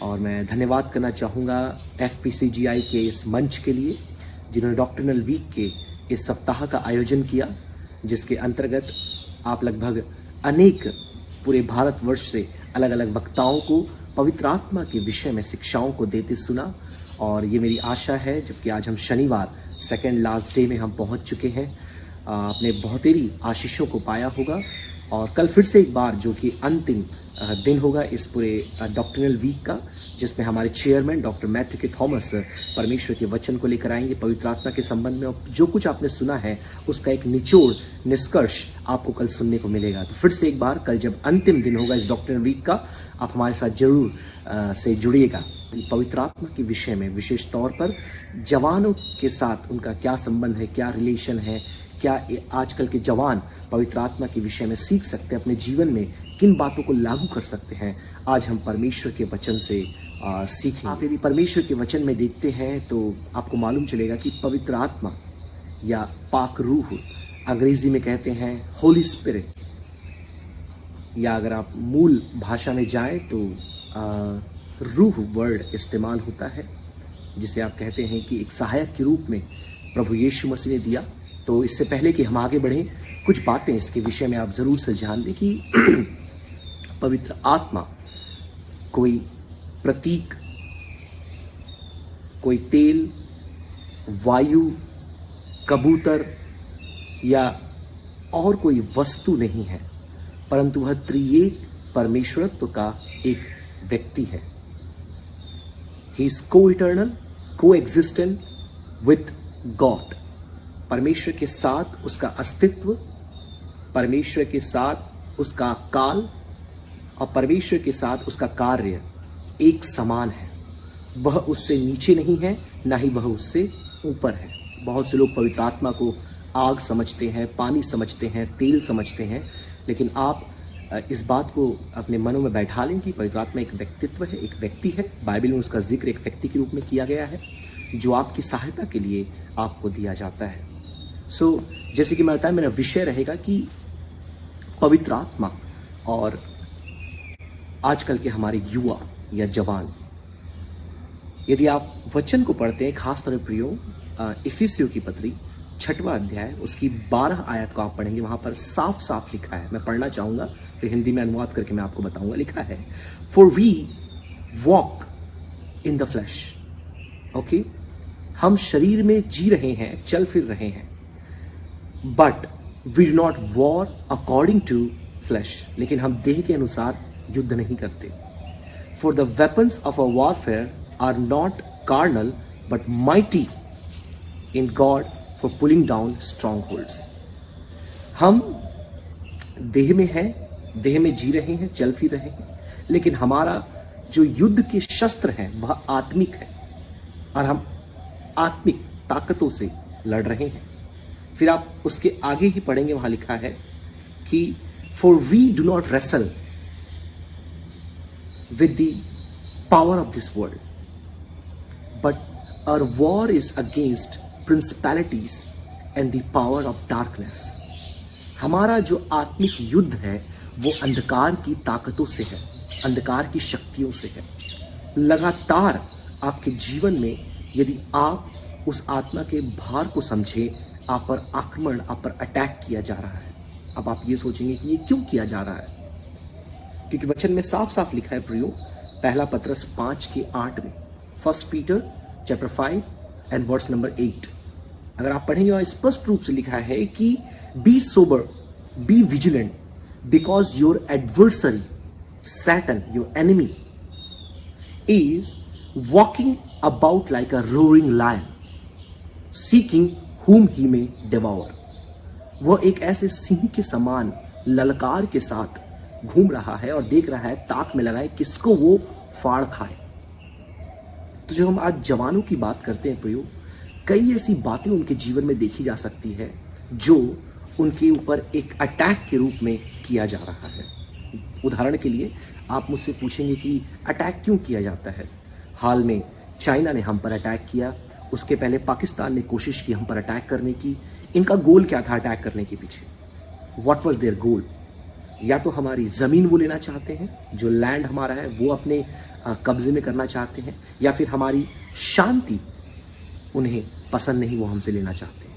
और मैं धन्यवाद करना चाहूँगा FPCGI के इस मंच के लिए जिन्होंने डॉक्टरनल वीक के इस सप्ताह का आयोजन किया, जिसके अंतर्गत आप लगभग अनेक पूरे भारतवर्ष से अलग अलग वक्ताओं को पवित्र आत्मा के विषय में शिक्षाओं को देते सुना। और ये मेरी आशा है, जबकि आज हम शनिवार सेकेंड लास्ट डे में हम पहुंच चुके हैं, आपने बहुतेरी आशीषों को पाया होगा। और कल फिर से एक बार जो कि अंतिम दिन होगा इस पूरे डॉक्टरनल वीक का, जिसमें हमारे चेयरमैन डॉक्टर मैथ्यू के थॉमस परमेश्वर के वचन को लेकर आएंगे पवित्र आत्मा के संबंध में। और जो कुछ आपने सुना है उसका एक निचोड़ निष्कर्ष आपको कल सुनने को मिलेगा। तो फिर से एक बार कल जब अंतिम दिन होगा इस डॉक्टरनल वीक का, आप हमारे साथ जरूर से जुड़िएगा। पवित्र आत्मा के विषय में विशेष तौर पर जवानों के साथ उनका क्या संबंध है, क्या रिलेशन है, क्या आजकल के जवान पवित्र आत्मा के विषय में सीख सकते हैं, अपने जीवन में किन बातों को लागू कर सकते हैं, आज हम परमेश्वर के वचन से सीखें। आप यदि परमेश्वर के वचन में देखते हैं तो आपको मालूम चलेगा कि पवित्र आत्मा या पाक रूह, अंग्रेजी में कहते हैं होली स्पिरिट, या अगर आप मूल भाषा में जाएं तो रूह वर्ड इस्तेमाल होता है, जिसे आप कहते हैं कि एक सहायक के रूप में प्रभु यीशु मसीह ने दिया। तो इससे पहले कि हम आगे बढ़ें, कुछ बातें इसके विषय में आप ज़रूर से जान लें कि पवित्र आत्मा कोई प्रतीक, कोई तेल, वायु, कबूतर या और कोई वस्तु नहीं है, परंतु वह त्रिएक परमेश्वरत्व का एक व्यक्ति है। He is coeternal, coexistent with God. परमेश्वर के साथ उसका अस्तित्व, परमेश्वर के साथ उसका काल और परमेश्वर के साथ उसका कार्य एक समान है। वह उससे नीचे नहीं है, ना ही वह उससे ऊपर है। बहुत से लोग पवित्र आत्मा को आग समझते हैं, पानी समझते हैं, तेल समझते हैं, लेकिन आप इस बात को अपने मनों में बैठा लें कि पवित्र आत्मा एक व्यक्तित्व है, एक व्यक्ति है। बाइबल में उसका जिक्र एक व्यक्ति के रूप में किया गया है, जो आपकी सहायता के लिए आपको दिया जाता है। जैसे कि मैं बताया, मेरा विषय रहेगा कि पवित्र आत्मा और आजकल के हमारे युवा या जवान। यदि आप वचन को पढ़ते हैं, खास तौर पर प्रियो इफिसियों की पत्री 6वां अध्याय उसकी 12 आयत को आप पढ़ेंगे, वहां पर साफ साफ लिखा है। मैं पढ़ना चाहूंगा, फिर हिंदी में अनुवाद करके मैं आपको बताऊंगा। लिखा है, for we walk in the flesh. Okay, हम शरीर में जी रहे हैं, चल फिर रहे हैं, but we do not war according to flesh, लेकिन हम देह के अनुसार युद्ध नहीं करते। For the weapons of a warfare are not carnal but mighty in God for pulling down strongholds. हम देह में हैं, देह में जी रहे हैं, चल फिर रहे हैं, लेकिन हमारा जो युद्ध के शस्त्र हैं वह आत्मिक है, और हम आत्मिक ताकतों से लड़ रहे हैं। फिर आप उसके आगे ही पढ़ेंगे, वहां लिखा है कि for we do not wrestle with the power of this world but our war is against principalities and the power of darkness. हमारा जो आत्मिक युद्ध है वो अंधकार की ताकतों से है, अंधकार की शक्तियों से है। लगातार आपके जीवन में यदि आप उस आत्मा के भार को समझे, आप पर आक्रमण, आप पर अटैक किया जा रहा है। अब आप ये सोचेंगे कि ये क्यों किया जा रहा है, क्योंकि वचन में साफ साफ लिखा है प्रियो, पहला पत्रस 5:8 में, 1 Peter chapter 5 and verse number 8। अगर आप पढ़ेंगे वहां स्पष्ट रूप से लिखा है कि be sober, be vigilant, because your adversary Satan, your enemy, is walking about like a roaring lion, seeking whom he may devour। वह एक ऐसे सिंह के समान ललकार के साथ घूम रहा है और देख रहा है, ताक में लगाए किसको वो फाड़ खाए। तो जब हम आज जवानों की बात करते हैं प्रियो, कई ऐसी बातें उनके जीवन में देखी जा सकती है जो उनके ऊपर एक अटैक के रूप में किया जा रहा है। उदाहरण के लिए आप मुझसे पूछेंगे कि अटैक क्यों किया जाता है। हाल में चाइना ने हम पर अटैक किया, उसके पहले पाकिस्तान ने कोशिश की हम पर अटैक करने की। इनका गोल क्या था अटैक करने के पीछे? व्हाट वाज देयर गोल? या तो हमारी ज़मीन वो लेना चाहते हैं, जो लैंड हमारा है वो अपने कब्जे में करना चाहते हैं, या फिर हमारी शांति उन्हें पसंद नहीं, वो हमसे लेना चाहते हैं।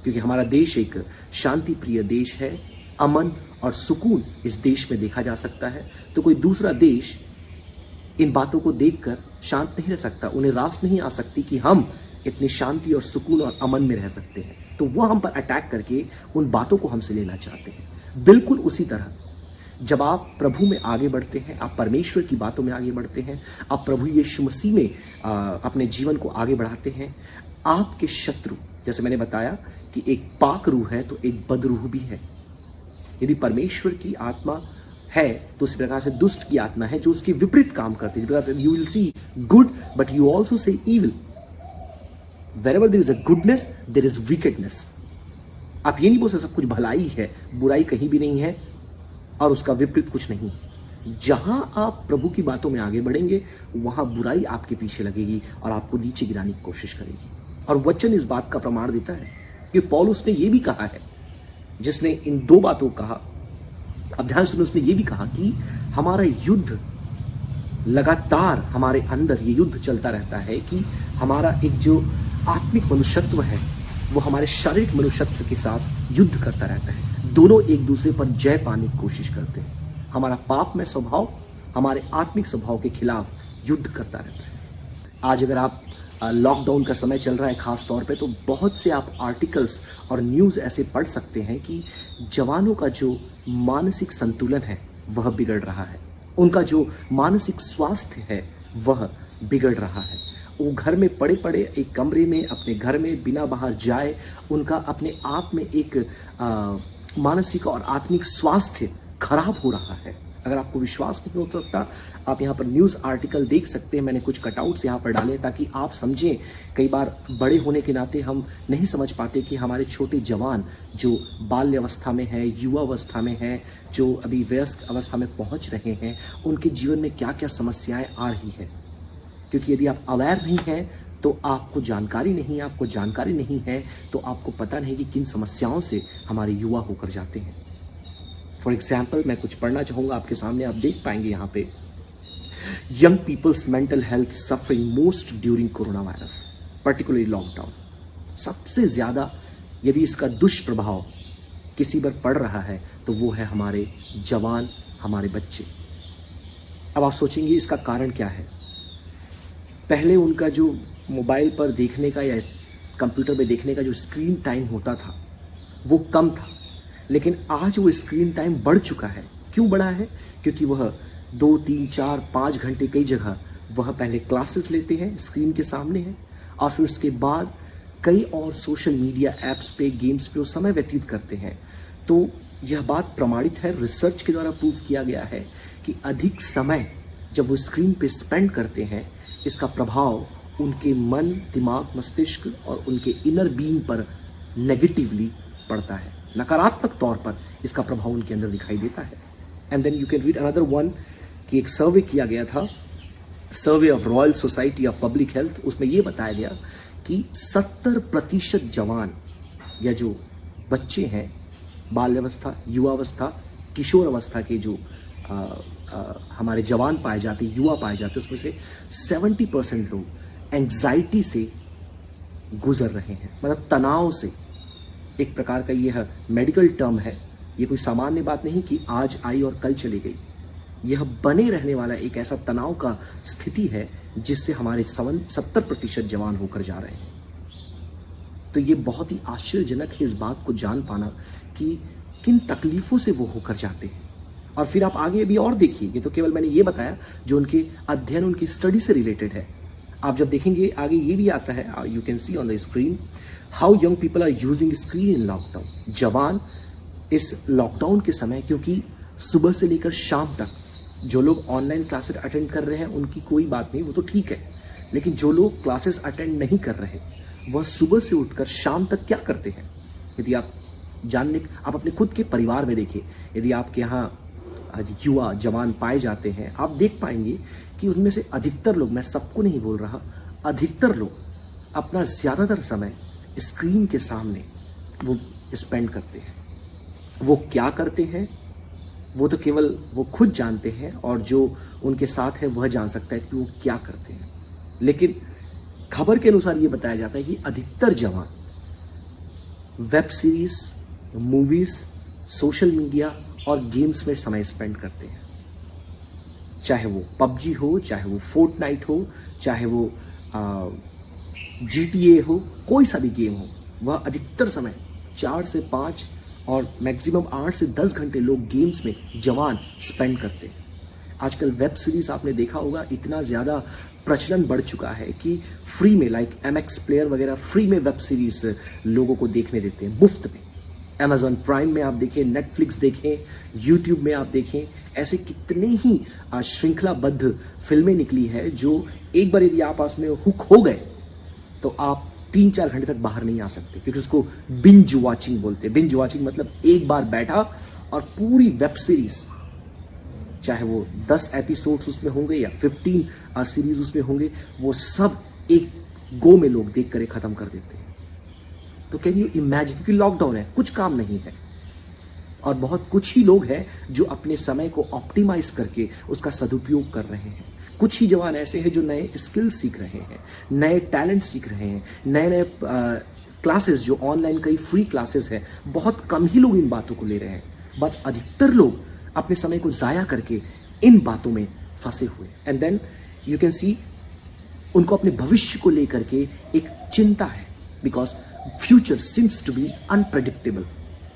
क्योंकि हमारा देश एक शांति प्रिय देश है, अमन और सुकून इस देश में देखा जा सकता है। तो कोई दूसरा देश इन बातों को देखकर शांत नहीं रह सकता, उन्हें रास नहीं आ सकती कि हम इतनी शांति और सुकून और अमन में रह सकते हैं। तो वो हम पर अटैक करके उन बातों को हमसे लेना चाहते हैं। बिल्कुल उसी तरह जब आप प्रभु में आगे बढ़ते हैं, आप परमेश्वर की बातों में आगे बढ़ते हैं, आप प्रभु यीशु मसीह में अपने जीवन को आगे बढ़ाते हैं, आपके शत्रु, जैसे मैंने बताया कि एक पाक रूह है तो एक बदरूह भी है। यदि परमेश्वर की आत्मा है तो उसी प्रकार से दुष्ट की आत्मा है जो उसके विपरीत काम करती है। You will see good but you also see evil. Wherever there is a goodness there is wickedness. आप ये नहीं बोल सकते सब कुछ भलाई है, बुराई कहीं भी नहीं है और उसका विपरीत कुछ नहीं। जहां आप प्रभु की बातों में आगे बढ़ेंगे वहां बुराई आपके पीछे लगेगी और आपको नीचे गिराने की कोशिश करेगी। और वचन इस बात का प्रमाण देता है कि पौलुस ने यह भी कहा है, जिसने इन दो बातों को कहा, अब ध्यान सुनो, उसने ये भी कहा कि हमारा युद्ध लगातार, हमारे अंदर ये युद्ध चलता रहता है कि हमारा एक जो आत्मिक मनुष्यत्व है वो हमारे शारीरिक मनुष्यत्व के साथ युद्ध करता रहता है। दोनों एक दूसरे पर जय पाने की कोशिश करते हैं। हमारा पाप में स्वभाव हमारे आत्मिक स्वभाव के खिलाफ युद्ध करता रहता है। आज अगर आप लॉकडाउन का समय चल रहा है खास तौर पे, तो बहुत से आप आर्टिकल्स और न्यूज़ ऐसे पढ़ सकते हैं कि जवानों का जो मानसिक संतुलन है वह बिगड़ रहा है, उनका जो मानसिक स्वास्थ्य है वह बिगड़ रहा है। वो घर में पड़े पड़े एक कमरे में अपने घर में बिना बाहर जाए, उनका अपने आप में एक मानसिक और आत्मिक स्वास्थ्य खराब हो रहा है। अगर आपको विश्वास नहीं हो सकता, आप यहाँ पर न्यूज़ आर्टिकल देख सकते हैं। मैंने कुछ कटआउट्स यहाँ पर डाले ताकि आप समझें। कई बार बड़े होने के नाते हम नहीं समझ पाते कि हमारे छोटे जवान जो बाल्य अवस्था में है, युवा अवस्था में है, जो अभी वयस्क अवस्था में पहुँच रहे हैं, उनके जीवन में क्या क्या समस्याएँ आ रही है। क्योंकि यदि आप अवेयर नहीं हैं तो आपको जानकारी नहीं है, आपको जानकारी नहीं है तो आपको पता नहीं कि किन समस्याओं से हमारे युवा होकर जाते हैं। फॉर एग्जाम्पल मैं कुछ पढ़ना चाहूँगा आपके सामने, आप देख पाएंगे यहाँ पे, young people's mental health suffering most during coronavirus, particularly lockdown. सबसे ज़्यादा यदि इसका दुष्प्रभाव किसी पर पड़ रहा है तो वो है हमारे जवान, हमारे बच्चे। अब आप सोचेंगे इसका कारण क्या है। पहले उनका जो मोबाइल पर देखने का या कंप्यूटर पे देखने का जो स्क्रीन टाइम होता था वो कम था, लेकिन आज वो स्क्रीन टाइम बढ़ चुका है। क्यों बढ़ा है? क्योंकि वह 2, 3, 4, 5 घंटे कई जगह वह पहले क्लासेस लेते हैं, स्क्रीन के सामने हैं, और फिर उसके बाद कई और सोशल मीडिया ऐप्स पे, गेम्स पे वो समय व्यतीत करते हैं। तो यह बात प्रमाणित है, रिसर्च के द्वारा प्रूव किया गया है कि अधिक समय जब वो स्क्रीन पे स्पेंड करते हैं, इसका प्रभाव उनके मन, दिमाग, मस्तिष्क और उनके इनर बीइंग पर नेगेटिवली पड़ता है। नकारात्मक तौर पर इसका प्रभाव उनके अंदर दिखाई देता है। And then you can read another one कि एक सर्वे किया गया था, survey of Royal Society of Public Health. उसमें यह बताया गया कि 70% जवान या जो बच्चे हैं, बाल्यावस्था, युवावस्था, किशोर अवस्था के जो हमारे जवान पाए जाते, युवा पाए जाते, उसमें से 70% लोग एंग्जाइटी से गुजर रहे हैं, मतलब तनाव से। एक प्रकार का यह मेडिकल टर्म है, ये कोई सामान्य बात नहीं कि आज आई और कल चली गई। यह बने रहने वाला एक ऐसा तनाव का स्थिति है जिससे हमारे 70% जवान होकर जा रहे हैं। तो ये बहुत ही आश्चर्यजनक है इस बात को जान पाना कि किन तकलीफ़ों से वो होकर जाते हैं। और फिर आप आगे भी और देखिए, ये तो केवल मैंने ये बताया जो उनके अध्ययन, उनकी स्टडी से रिलेटेड है। आप जब देखेंगे आगे ये भी आता है, you can see on the screen how young people are using screen in lockdown. जवान इस लॉकडाउन के समय, क्योंकि सुबह से लेकर शाम तक जो लोग ऑनलाइन क्लासेस अटेंड कर रहे हैं उनकी कोई बात नहीं, वो तो ठीक है, लेकिन जो लोग क्लासेस अटेंड नहीं कर रहे वह सुबह से उठकर शाम तक क्या करते हैं। यदि आप आप अपने खुद के परिवार में देखिए, यदि आपके यहाँ युवा जवान पाए जाते हैं, आप देख पाएंगे कि उनमें से अधिकतर लोग, मैं सबको नहीं बोल रहा, अधिकतर लोग अपना ज़्यादातर समय स्क्रीन के सामने वो स्पेंड करते हैं। वो क्या करते हैं? वो तो केवल वो खुद जानते हैं और जो उनके साथ है वह जान सकता है कि वो क्या करते हैं। लेकिन खबर के अनुसार ये बताया जाता है कि अधिकतर जवान web series, movies, social media और गेम्स में समय स्पेंड करते हैं। चाहे वो पबजी हो, चाहे वो फोर्टनाइट हो, चाहे वो GTA हो, कोई सा भी गेम हो, वह अधिकतर समय 4 से 5 और मैक्सिमम 8 से 10 घंटे लोग गेम्स में जवान स्पेंड करते हैं। आजकल वेब सीरीज आपने देखा होगा, इतना ज़्यादा प्रचलन बढ़ चुका है कि फ्री में, लाइक MX प्लेयर वगैरह फ्री में वेब सीरीज लोगों को देखने देते हैं, मुफ्त में। Amazon प्राइम में आप देखें, नेटफ्लिक्स देखें, यूट्यूब में आप देखें, ऐसे कितने ही श्रृंखलाबद्ध फिल्में निकली है जो एक बार यदि आप उसमें हुक हो गए तो आप 3-4 घंटे तक बाहर नहीं आ सकते, क्योंकि उसको बिंज वॉचिंग बोलते हैं। बिंज वॉचिंग मतलब एक बार बैठा और पूरी वेब सीरीज, चाहे वो 10 एपिसोड्स उसमें होंगे या 15 सीरीज उसमें होंगे, वो सब एक गो में लोग देख कर खत्म कर देते हैं। तो कैन यू इमेजिन, क्योंकि लॉकडाउन है, कुछ काम नहीं है और बहुत कुछ ही लोग हैं जो अपने समय को ऑप्टिमाइज करके उसका सदुपयोग कर रहे हैं। कुछ ही जवान ऐसे हैं जो नए स्किल सीख रहे हैं, नए टैलेंट सीख रहे हैं, नए नए क्लासेस, जो ऑनलाइन कई फ्री क्लासेस है, बहुत कम ही लोग इन बातों को ले रहे हैं। बट अधिकतर लोग अपने समय को ज़ाया करके इन बातों में फंसे हुए। And then you can see उनको अपने भविष्य को लेकर के एक चिंता है, because future seems to be unpredictable.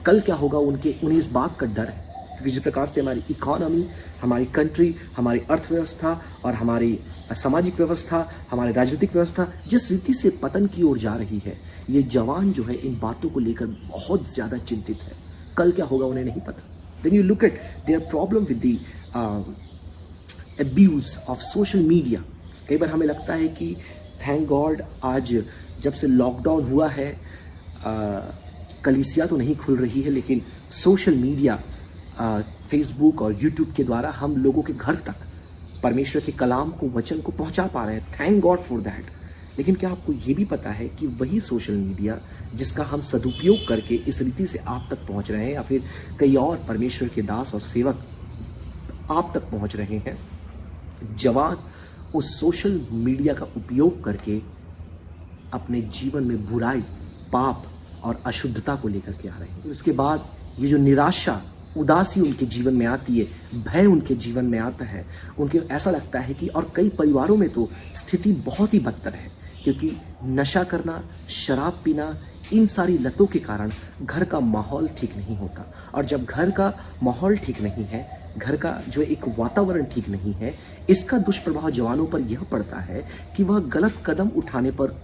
कल क्या होगा उन्हें इस बात का डर है, क्योंकि जिस प्रकार से हमारी इकोनॉमी, हमारी कंट्री, हमारी अर्थव्यवस्था और हमारी सामाजिक व्यवस्था, हमारी राजनीतिक व्यवस्था जिस रीति से पतन की ओर जा रही है, ये जवान जो है इन बातों को लेकर बहुत ज़्यादा चिंतित है। कल क्या होगा उन्हें नहीं पता। Then you look at their problem with the abuse of social media. कई बार हमें लगता है कि थैंक गॉड आज जब से लॉकडाउन हुआ है, कलीसिया तो नहीं खुल रही है, लेकिन सोशल मीडिया, फेसबुक और यूट्यूब के द्वारा हम लोगों के घर तक परमेश्वर के कलाम को, वचन को पहुंचा पा रहे हैं। Thank God for that. लेकिन क्या आपको ये भी पता है कि वही सोशल मीडिया जिसका हम सदुपयोग करके इस रीति से आप तक पहुंच रहे हैं, या फिर कई और परमेश्वर के दास और सेवक आप तक पहुंच रहे हैं, जवान उस सोशल मीडिया का उपयोग करके अपने जीवन में बुराई, पाप और अशुद्धता को लेकर के आ रहे हैं। उसके बाद ये जो निराशा, उदासी उनके जीवन में आती है, भय उनके जीवन में आता है, उनके ऐसा लगता है कि, और कई परिवारों में तो स्थिति बहुत ही बदतर है, क्योंकि नशा करना, शराब पीना, इन सारी लतों के कारण घर का माहौल ठीक नहीं होता। और जब घर का माहौल ठीक नहीं है, घर का जो एक वातावरण ठीक नहीं है, इसका दुष्प्रभाव जवानों पर यह पड़ता है कि वह गलत कदम उठाने पर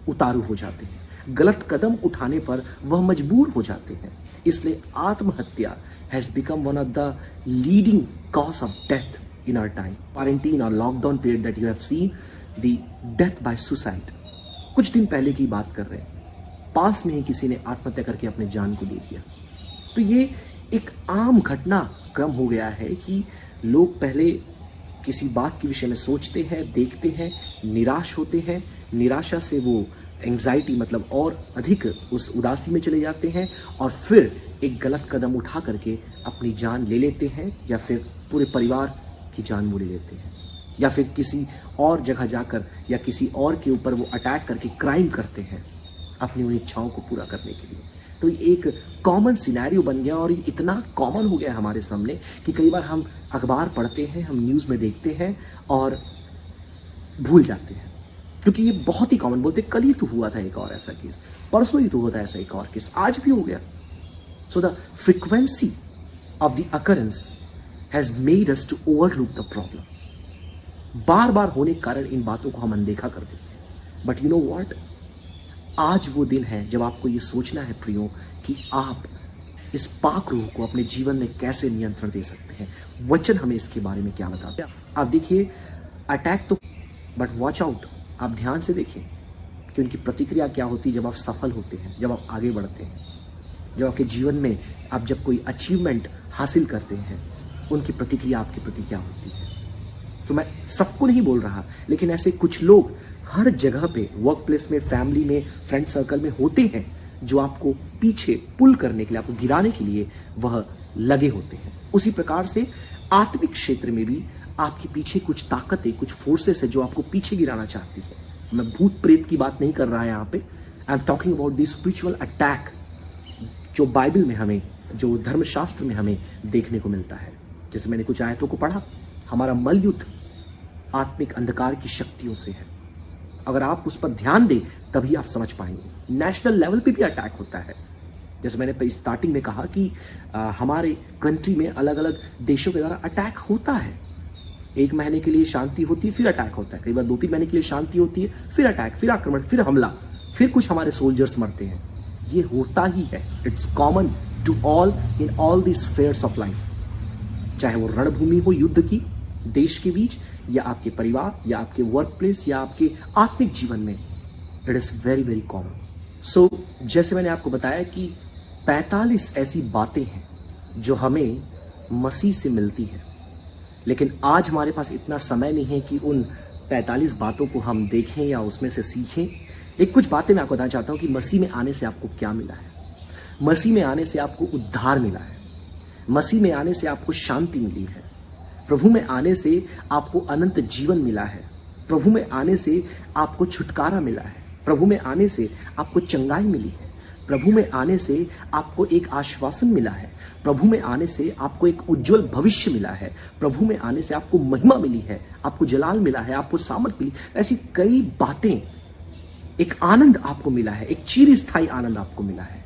उतारू हो जाते हैं, गलत कदम उठाने पर वह मजबूर हो जाते हैं। इसलिए आत्महत्या has become one of the leading cause of death in our time. Quarantine और lockdown period that you have seen the death by suicide. कुछ दिन पहले की बात कर रहे हैं, पास में ही किसी ने आत्महत्या करके अपने जान को दे दिया। तो ये एक आम घटना क्रम हो गया है कि लोग पहले किसी बात के विषय में सोचते हैं, देखते हैं, निराश होते हैं, निराशा से वो एंग्जाइटी मतलब और अधिक उस उदासी में चले जाते हैं, और फिर एक गलत कदम उठा करके अपनी जान ले लेते हैं, या फिर पूरे परिवार की जान वो ले लेते हैं, या फिर किसी और जगह जाकर या किसी और के ऊपर वो अटैक करके क्राइम करते हैं अपनी उन इच्छाओं को पूरा करने के लिए। तो ये एक कॉमन सिनेरियो बन गया, और ये इतना कॉमन हो गया हमारे सामने कि कई बार हम अखबार पढ़ते हैं, हम न्यूज़ में देखते हैं और भूल जाते हैं, क्योंकि ये बहुत ही कॉमन। बोलते कल ही तो हुआ था एक और ऐसा केस, परसों ही तो हुआ था ऐसा एक और केस, आज भी हो गया। So the frequency of the occurrence has made us to overlook the problem. बार बार होने के कारण इन बातों को हम अनदेखा कर देते हैं। बट यू नो व्हाट, आज वो दिन है जब आपको ये सोचना है प्रियो कि आप इस पाक रूह को अपने जीवन में कैसे नियंत्रण दे सकते हैं। वचन हमें इसके बारे में क्या बताते हैं। आप देखिए, अटैक तो, बट वॉच आउट। आप ध्यान से देखिए कि उनकी प्रतिक्रिया क्या होती है जब आप सफल होते हैं, जब आप आगे बढ़ते हैं, जब आपके जीवन में आप जब कोई अचीवमेंट हासिल करते हैं, उनकी प्रतिक्रिया आपके प्रति क्या होती है। तो मैं सबको नहीं बोल रहा, लेकिन ऐसे कुछ लोग हर जगह पे, वर्क प्लेस में, फैमिली में, फ्रेंड सर्कल में होते हैं, जो आपको पीछे पुल करने के लिए, आपको गिराने के लिए वह लगे होते हैं। उसी प्रकार से आत्मिक क्षेत्र में भी आपके पीछे कुछ ताकतें, कुछ फोर्सेस है जो आपको पीछे गिराना चाहती है। मैं भूत प्रेत की बात नहीं कर रहा है यहाँ पे। I am talking about the spiritual attack जो बाइबल में हमें, जो धर्मशास्त्र में हमें देखने को मिलता है। जैसे मैंने कुछ आयतों को पढ़ा, हमारा मल युद्ध आत्मिक अंधकार की शक्तियों से है। अगर आप उस पर ध्यान दें तभी आप समझ पाएंगे। नेशनल लेवल पे भी अटैक होता है। जैसे मैंने स्टार्टिंग में कहा कि हमारे कंट्री में अलग अलग देशों के द्वारा अटैक होता है। 1 महीने के लिए शांति होती है, फिर अटैक होता है। कई बार 2-3 महीने के लिए शांति होती है, फिर अटैक, फिर आक्रमण, फिर हमला, फिर कुछ हमारे सोल्जर्स मरते हैं। ये होता ही है। It's common to all in all the spheres of life, चाहे वो रणभूमि हो युद्ध की देश के बीच, या आपके परिवार, या आपके वर्क प्लेस, या आपके आत्मिक जीवन में। It is very very common. So जैसे मैंने आपको बताया कि 45 ऐसी बातें हैं जो हमें मसीह से मिलती हैं, लेकिन आज हमारे पास इतना समय नहीं है कि उन 45 बातों को हम देखें या उसमें से सीखें। एक कुछ बातें मैं आपको बताना चाहता हूँ कि मसीह में आने से आपको क्या मिला है। मसीह में आने से आपको उद्धार मिला है। मसीह में आने से आपको शांति मिली है। प्रभु में आने से आपको अनंत जीवन मिला है। प्रभु में आने से आपको छुटकारा मिला है। प्रभु में आने से आपको चंगाई मिली है। प्रभु में आने से आपको एक आश्वासन मिला है। प्रभु में आने से आपको एक उज्जवल भविष्य मिला है। प्रभु में आने से आपको महिमा मिली है, आपको जलाल मिला है, आपको सामर्थ मिली। ऐसी कई बातें, एक आनंद आपको मिला है, एक चिरस्थायी आनंद आपको मिला है।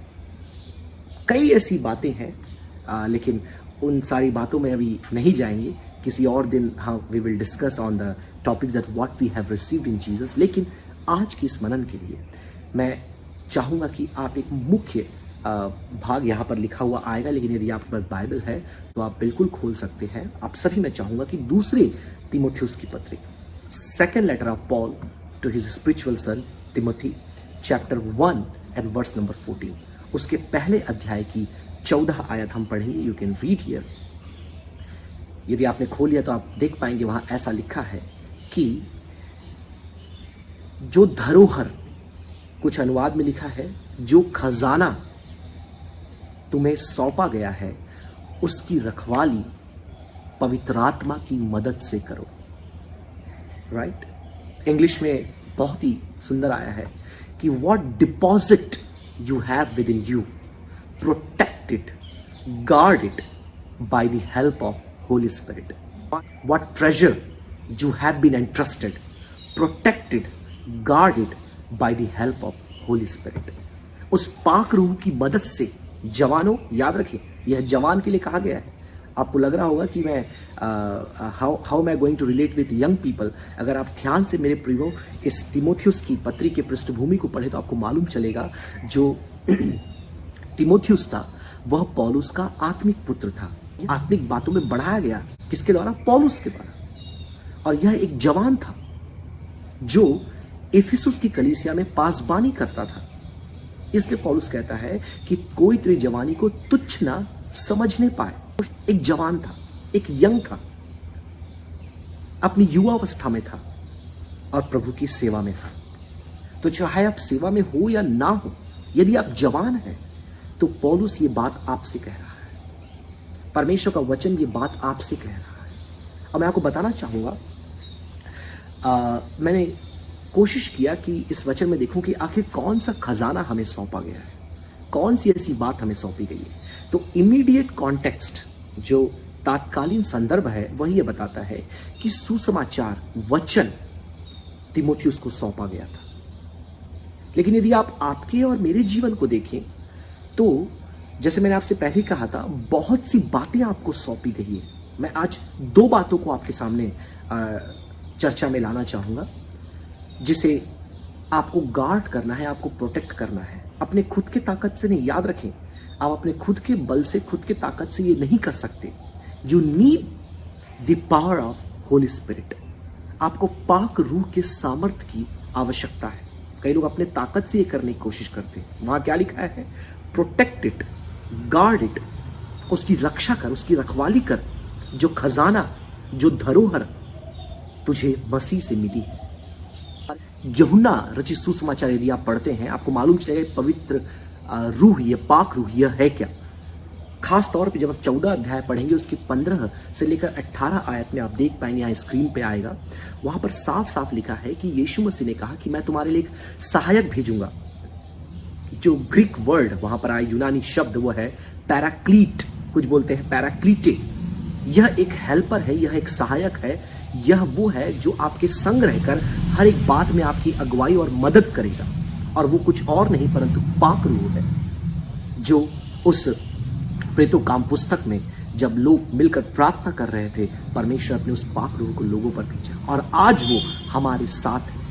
कई ऐसी बातें हैं, लेकिन उन सारी बातों में अभी नहीं जाएंगे। किसी और दिन we will discuss on the topic that what we have received in Jesus. लेकिन आज की स्मरण के लिए मैं चाहूँगा कि आप एक मुख्य भाग यहाँ पर लिखा हुआ आएगा, लेकिन यदि आपके पास बाइबल है तो आप बिल्कुल खोल सकते हैं। आप सभी, मैं चाहूँगा कि दूसरे तीमुथियुस की पत्री, second letter of Paul to his spiritual son Timothy, chapter 1 and verse number 14, उसके पहले अध्याय की 14 आयत हम पढ़ेंगे। You can read here. यदि आपने खोल लिया तो आप देख पाएंगे वहाँ ऐसा लिखा है कि जो धरोहर, कुछ अनुवाद में लिखा है जो खजाना तुम्हें सौंपा गया है, उसकी रखवाली पवित्र आत्मा की मदद से करो। राइट? इंग्लिश में बहुत ही सुंदर आया है कि what deposit you have within you, protect it, guard it by the help of Holi Spirit. What treasure you have been entrusted, protect it, guard it by the help of Holi spirit. उस पाक रूह की मदद से जवानों, याद रखें यह जवान के लिए कहा गया है। आपको लग रहा होगा कि मैं हाउ मैं going to relate with young people. अगर आप ध्यान से मेरे प्रियो इस तिमोथियुस की पत्री के पृष्ठभूमि को पढ़े तो आपको मालूम चलेगा जो तिमोथियुस था वह पौलुस का आत्मिक पुत्र था। आत्मिक बातों में बढ़ाया गया किसके द्वारा? पौलुस के द्वारा। और यह एक जवान था जो इफिसुस की कलीसिया में पासबानी करता था। इसलिए पौलुस कहता है कि कोई तेरी जवानी को तुच्छ ना समझने पाए। एक जवान था, एक यंग था, अपनी युवावस्था में था और प्रभु की सेवा में था। तो चाहे आप सेवा में हो या ना हो, यदि आप जवान हैं तो पौलुस ये बात आपसे कह रहा है। परमेश्वर का वचन ये बात आपसे कह रहा है। और मैं आपको बताना चाहूंगा, मैंने कोशिश किया कि इस वचन में देखूं कि आखिर कौन सा खजाना हमें सौंपा गया है, कौन सी ऐसी बात हमें सौंपी गई है। तो इमीडिएट कॉन्टेक्स्ट, जो तात्कालीन संदर्भ है, वही ये बताता है कि सुसमाचार वचन तिमोथियुस को सौंपा गया था। लेकिन यदि आप आपके और मेरे जीवन को देखें तो जैसे मैंने आपसे पहले कहा था, बहुत सी बातें आपको सौंपी गई है। मैं आज 2 बातों को आपके सामने चर्चा में लाना चाहूंगा जिसे आपको गार्ड करना है, आपको प्रोटेक्ट करना है। अपने खुद के ताकत से नहीं, याद रखें, आप अपने खुद के बल से, खुद के ताकत से ये नहीं कर सकते। You need the power of Holi spirit. आपको पाक रूह के सामर्थ्य की आवश्यकता है। कई लोग अपने ताकत से ये करने की कोशिश करते हैं। वहां क्या लिखा है? प्रोटेक्ट इट, गार्ड इट, उसकी रक्षा कर, उसकी रखवाली कर। जो खजाना, जो धरोहर तुझे मसीह से मिली है। यूहन्ना रचित सुसमाचार यदि आप पढ़ते हैं, आपको मालूम चलेगा पवित्र रूह, ये पाक रूह, यह है क्या? खास तौर पे जब आप 14 अध्याय पढ़ेंगे उसकी 15 से लेकर 18 आयत में आप देख पाएंगे, यहाँ स्क्रीन पे आएगा, वहां पर साफ साफ लिखा है कि यीशु मसीह ने कहा कि मैं तुम्हारे लिए एक सहायक भेजूंगा। जो ग्रीक वर्ड वहां पर आया, यूनानी शब्द, वो है पैराक्लीट, कुछ बोलते हैं पैराक्लीटे। यह एक हेल्पर है, यह एक सहायक है, यह वो है जो आपके संग रहकर हर एक बात में आपकी अगुवाई और मदद करेगा। और वो कुछ और नहीं परंतु पाक रूह है, जो उस प्रेतोकाम पुस्तक में जब लोग मिलकर प्रार्थना कर रहे थे, परमेश्वर अपने उस पाक रूह को लोगों पर भेजा और आज वो हमारे साथ है।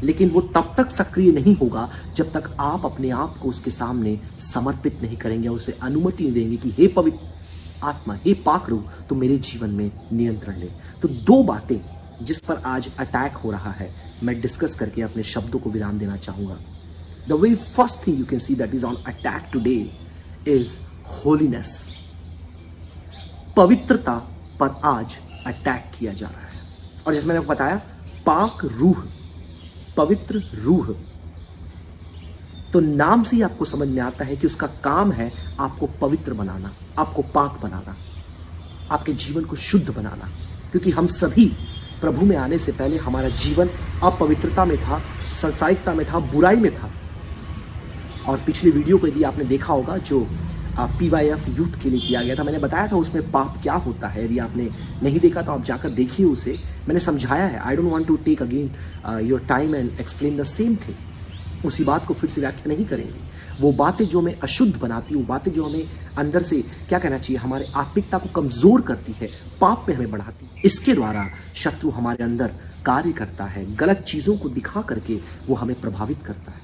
लेकिन वो तब तक सक्रिय नहीं होगा जब तक आप अपने आप को उसके सामने समर्पित नहीं करेंगे और उसे अनुमति नहीं देंगे कि हे पवित्र आत्मा, हे पाक रूह, तो मेरे जीवन में नियंत्रण ले। तो दो बातें जिस पर आज अटैक हो रहा है, मैं डिस्कस करके अपने शब्दों को विराम देना चाहूंगा। The very first thing you can see that is on attack today is holiness. पवित्रता पर आज अटैक किया जा रहा है। और जैसे मैंने आपको बताया, पाक रूह, पवित्र रूह, तो नाम से ही आपको समझ में आता है कि उसका काम है आपको पवित्र बनाना, आपको पाक बनाना, आपके जीवन को शुद्ध बनाना। क्योंकि हम सभी प्रभु में आने से पहले हमारा जीवन अपवित्रता में था, सांसारिकता में था, बुराई में था। और पिछली वीडियो को यदि आपने देखा होगा जो PYF यूथ के लिए किया गया था, मैंने बताया था उसमें पाप क्या होता है। यदि आपने नहीं देखा तो आप जाकर देखिए उसे, मैंने समझाया है। I don't want to take again your time and explain the same thing. उसी बात को फिर से व्याख्या नहीं करेंगे। वो बातें जो हमें अशुद्ध बनाती, वो बातें जो हमें अंदर से क्या कहना चाहिए, हमारे आत्मिकता को कमजोर करती है, पाप में हमें बढ़ाती है, इसके द्वारा शत्रु हमारे अंदर कार्य करता है। गलत चीजों को दिखा करके वो हमें प्रभावित करता है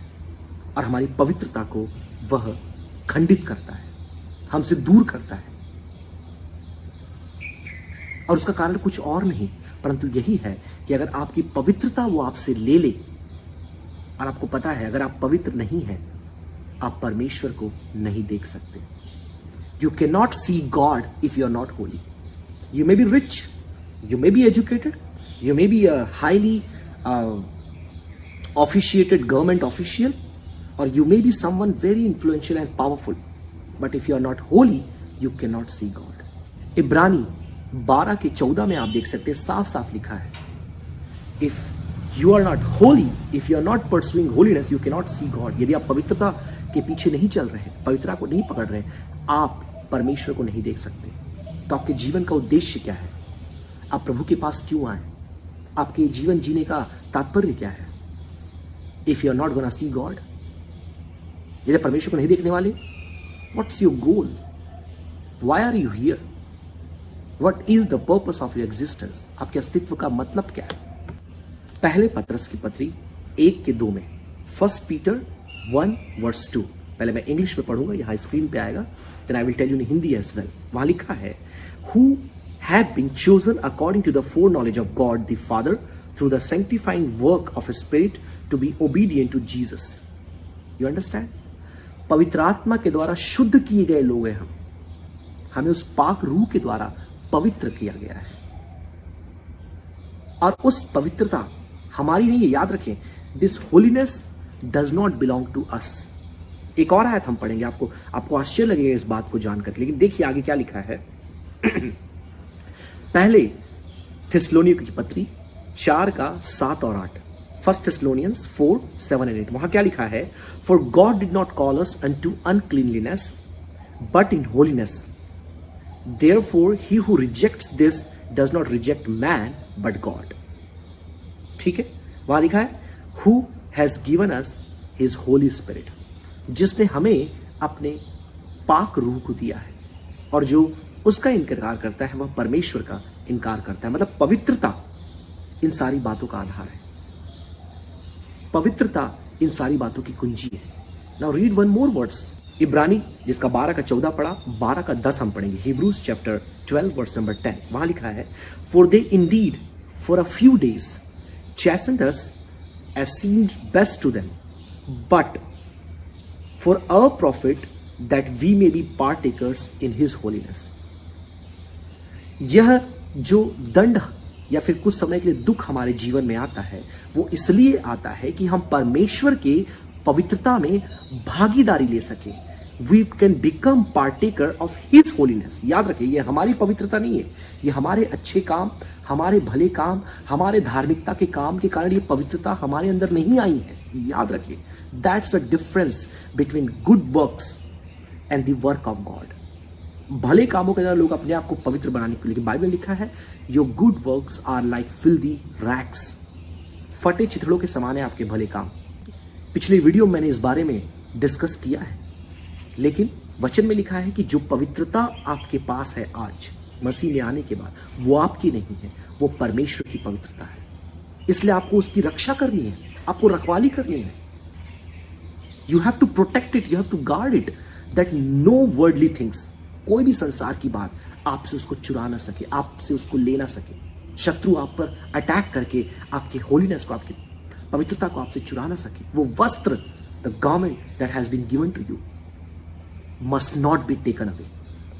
और हमारी पवित्रता को वह खंडित करता है, हमसे दूर करता है। और उसका कारण कुछ और नहीं परंतु यही है कि अगर आपकी पवित्रता वो आपसे ले ले, और आपको पता है अगर आप पवित्र नहीं हैं, आप परमेश्वर को नहीं देख सकते। You can not see God if you are not holy. You may be rich, you may be educated, you may be a highly officiated government official, or you may be someone very influential and powerful, but if you are not holy you cannot see God. इब्रानी 12 के 14 में आप देख सकते हैं, साफ साफ लिखा है, if you are not holy, if you are not pursuing holiness, you cannot see God. यदि आप पवित्रता के पीछे नहीं चल रहे, पवित्रता को नहीं पकड़ रहे, आप परमेश्वर को नहीं देख सकते। तो आपके जीवन का उद्देश्य क्या है? आप प्रभु के पास क्यों आए? आपके जीवन जीने का तात्पर्य क्या है? If you are not gonna see God, यदि परमेश्वर को नहीं देखने वाले, what's your goal? Why are you here? What is the purpose of your existence? आपके अस्तित्व का मतलब क्या है? पहले पत्रस की पत्री 1:2 में, 1 Peter 1:2, पहले मैं इंग्लिश में पढ़ूंगा, यहां स्क्रीन पे आएगा, then I will tell you in Hindi as well. वहां लिखा है, who have been chosen according to the foreknowledge of God the Father through the sanctifying work of Spirit to be obedient to Jesus. You understand? पवित्र आत्मा के द्वारा शुद्ध किए गए लोग हैं हम। हमें उस पाक रूह के द्वारा पवित्र किया गया है और उस पवित्रता हमारी नहीं है, याद रखें। This holiness does not belong to us. एक और आयत हम पढ़ेंगे, आपको आश्चर्य लगेगा इस बात को जानकर, लेकिन देखिए आगे क्या लिखा है। पहले थिस्सलुनीकियों की पत्री 4:7 और 8, 1 Thessalonians 4:7 and 8, वहां क्या लिखा है? For God did not call us unto uncleanliness, but in holiness. Therefore, he who rejects this does not reject man, but God. ठीक है, वहां लिखा है, Who has given us His Holy Spirit, जिसने हमें अपने पाक रूह को दिया है, और जो उसका इनकार करता है वह परमेश्वर का इनकार करता है। मतलब पवित्रता इन सारी बातों का आधार है, पवित्रता इन सारी बातों की कुंजी है। Now read one more words, इब्रानी जिसका 12:14 पढ़ा, 12:10 हम पढ़ेंगे। Hebrews chapter 12 verse number 10, वहां लिखा है, For they indeed for a few days chastened us as seemed best to them, but for our profit that we may be partakers in his holiness. यह जो दंड या फिर कुछ समय के लिए दुख हमारे जीवन में आता है, वो इसलिए आता है कि हम परमेश्वर के पवित्रता में भागीदारी ले सके, we can become partaker of his holiness. याद रखिए, ये हमारी पवित्रता नहीं है, ये हमारे अच्छे काम, हमारे भले काम, हमारे धार्मिकता के काम के कारण ये पवित्रता हमारे अंदर नहीं आई है। याद रखिए, that's a difference between good works and the work of God. भले कामों के द्वारा लोग अपने आप को पवित्र बनाने के लिए, लेकिन बाइबल में लिखा है your good works are like filthy rags, फटे चिथड़ों के समान है आपके भले काम। पिछले वीडियो में मैंने इस बारे में डिस्कस किया है, लेकिन वचन में लिखा है कि जो पवित्रता आपके पास है आज मसीह में आने के बाद, वो आपकी नहीं है, वो परमेश्वर की पवित्रता है। इसलिए आपको उसकी रक्षा करनी है, आपको रखवाली करनी है। You have to protect it, you have to guard it, that no worldly things, कोई भी संसार की बात आपसे उसको चुरा ना सके, आपसे उसको ले ना सके। शत्रु आप पर अटैक करके आपके होलीनेस को, आपकी पवित्रता को आपसे चुरा ना सके। वो वस्त्र, the garment that has been given to you must not be taken away,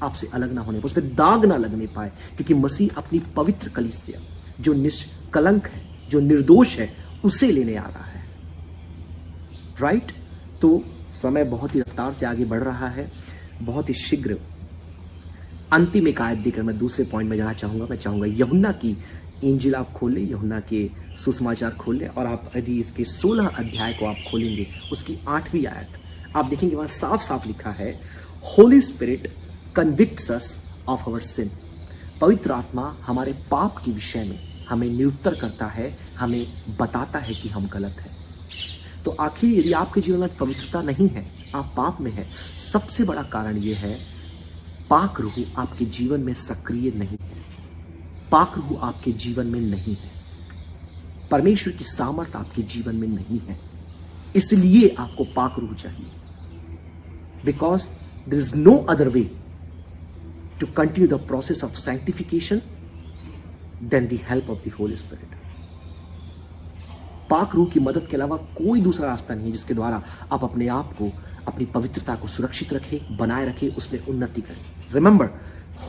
आपसे अलग ना होने, उस पर दाग ना लगने पाए, क्योंकि मसीह अपनी पवित्र कलीसिया जो निष्कलंक है, जो निर्दोष है, उसे लेने आ रहा है। राइट? तो समय बहुत ही रफ्तार से आगे बढ़ रहा है, बहुत ही शीघ्र अंतिम एक आयत देकर मैं दूसरे पॉइंट में जाना चाहूंगा। मैं चाहूंगा यूहन्ना की इंजिल आप खोल लें, यूहन्ना के सुसमाचार खोल लें, और आप यदि इसके 16 अध्याय को आप खोलेंगे, उसकी 8वीं आयत आप देखेंगे, वहां साफ साफ लिखा है Holy Spirit convicts us of our sin. पवित्र आत्मा हमारे पाप के विषय में हमें निरुत्तर करता है, हमें बताता है कि हम गलत हैं। तो आखिर यदि आपके जीवन में पवित्रता नहीं है, आप पाप में है, सबसे बड़ा कारण यह है पाक रूह आपके जीवन में सक्रिय नहीं है, पाक रूह आपके जीवन में नहीं है, परमेश्वर की सामर्थ आपके जीवन में नहीं है। इसलिए आपको पाक रूह चाहिए, because there is no other way to continue the process of sanctification than the help of the Holy Spirit. पाक रूह की मदद के अलावा कोई दूसरा रास्ता नहीं है जिसके द्वारा आप अपने आप को, अपनी पवित्रता को सुरक्षित रखें, बनाए रखें, उसमें उन्नति करें। Remember,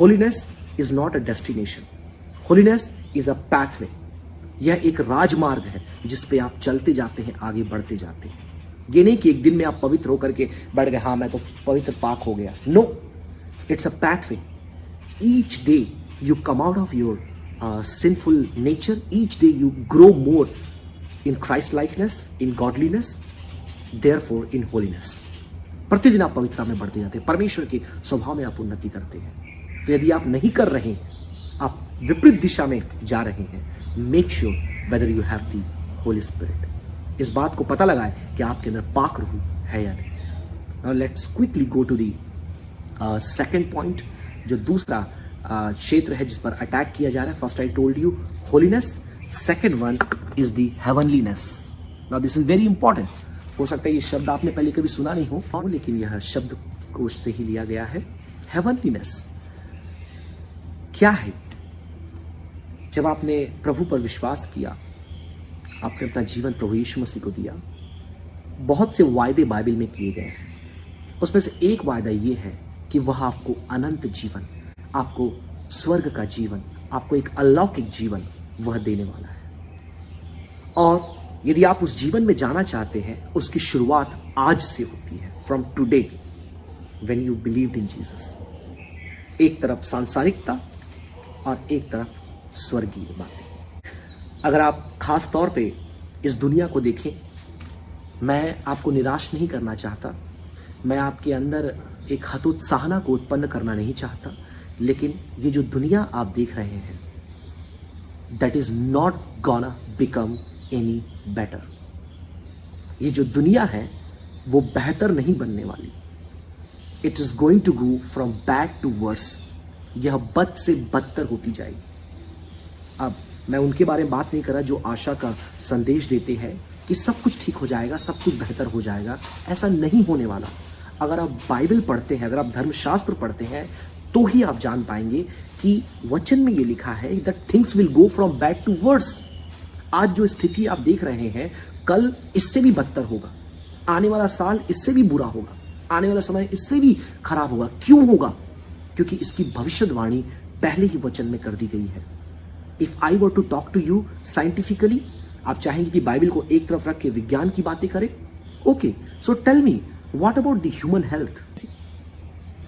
holiness is not a destination, holiness is a pathway. यह एक राजमार्ग है जिस पे आप चलते जाते हैं, आगे बढ़ते जाते हैं। ये नहीं कि एक दिन में आप पवित्र होकर के बैठ गए, हाँ मैं तो पवित्र पाक हो गया। No, it's a pathway. Each day you come out of your sinful nature, each day you grow more in Christ likeness, in godliness, therefore in holiness। प्रतिदिन आप पवित्रता में बढ़ते जाते हैं, परमेश्वर के स्वभाव में आप उन्नति करते हैं। तो यदि आप नहीं कर रहे, आप विपरीत दिशा में जा रहे हैं, make sure whether you have the Holy spirit. इस बात को पता लगाए कि आपके अंदर पाक रूह है या नहीं। Now let's quickly go to the second point, जो दूसरा क्षेत्र है जिस पर अटैक किया जा रहा है। First I told you holiness, second one is the heavenliness। now this is very important। हो सकता है ये शब्द आपने पहले कभी सुना नहीं हो, लेकिन यह शब्द कोश से ही लिया गया है। heavenliness क्या है? जब आपने प्रभु पर विश्वास किया, आपने अपना जीवन प्रभु यीशु मसीह को दिया, बहुत से वायदे बाइबल में किए गए हैं। उसमें से एक वायदा ये है कि वह आपको अनंत जीवन, आपको स्वर्ग का जीवन, आपको एक अलौकिक जीवन वह देने वाला है। और यदि आप उस जीवन में जाना चाहते हैं, उसकी शुरुआत आज से होती है, from today when you believed in Jesus. एक तरफ सांसारिकता और एक तरफ स्वर्गीय बातें। अगर आप खास तौर पे इस दुनिया को देखें, मैं आपको निराश नहीं करना चाहता, मैं आपके अंदर एक हतोत्साहना को उत्पन्न करना नहीं चाहता, लेकिन ये जो दुनिया आप देख रहे हैं, that is not gonna become any better। ये जो दुनिया है वो बेहतर नहीं बनने वाली। It is going to go from bad to worse। यह बद से बदतर होती जाएगी। अब मैं उनके बारे में बात नहीं कर रहा जो आशा का संदेश देते हैं कि सब कुछ ठीक हो जाएगा, सब कुछ बेहतर हो जाएगा। ऐसा नहीं होने वाला। अगर आप बाइबल पढ़ते हैं, अगर आप धर्मशास्त्र पढ़ते हैं, तो ही आप जान पाएंगे कि वचन में ये लिखा है that things will go from bad to worse. आज जो स्थिति आप देख रहे हैं, कल इससे भी बदतर होगा, आने वाला साल इससे भी बुरा होगा, आने वाला समय इससे भी खराब होगा। क्यों होगा? क्योंकि इसकी भविष्यवाणी पहले ही वचन में कर दी गई है। If I were to talk to you scientifically, आप चाहेंगे कि बाइबल को एक तरफ रख के विज्ञान की बातें करें? Okay, so tell me what about the human health?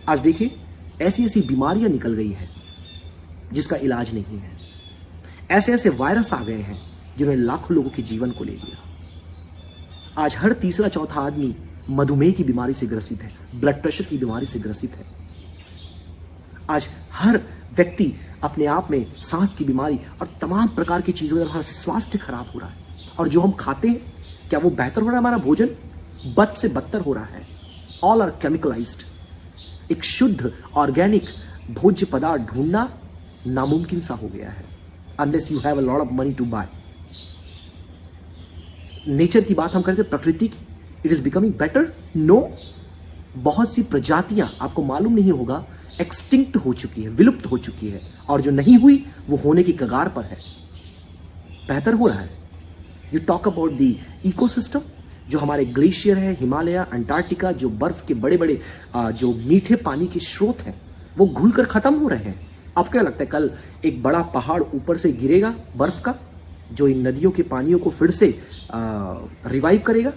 आज देखिए ऐसी ऐसी बीमारियां निकल गई है जिसका इलाज नहीं है। ऐसे ऐसे वायरस आ गए हैं जिन्होंने लाखों लोगों के जीवन को ले लिया। आज हर तीसरा चौथा आदमी मधुमेह की बीमारी से ग्रसित है, ब्लड प्रेशर की बीमारी से ग्रसित है। आज हर व्यक्ति अपने आप में सांस की बीमारी और तमाम प्रकार की चीजों से हमारा स्वास्थ्य खराब हो रहा है। और जो हम खाते हैं क्या वो बेहतर हो रहा है? हमारा भोजन बद से बदतर हो रहा है। All are chemicalised. एक शुद्ध ऑर्गेनिक भोज्य पदार्थ ढूंढना नामुमकिन सा हो गया है, unless you have a lot of money to buy. Nature की बात हम करते हैं, प्रकृति की, it is becoming better. No, बहुत सी प्रजातियां आपको मालूम नहीं होगा एक्सटिंक्ट हो चुकी है, विलुप्त हो चुकी है, और जो नहीं हुई वो होने की कगार पर है, बेहतर हो रहा है। You talk about the ecosystem, जो हमारे ग्लेशियर है, हिमालय, अंटार्कटिका, जो बर्फ के बड़े बड़े जो मीठे पानी के स्रोत हैं वो घुलकर खत्म हो रहे हैं। अब क्या लगता है कल एक बड़ा पहाड़ ऊपर से गिरेगा बर्फ का, जो इन नदियों के पानियों को फिर से रिवाइव करेगा?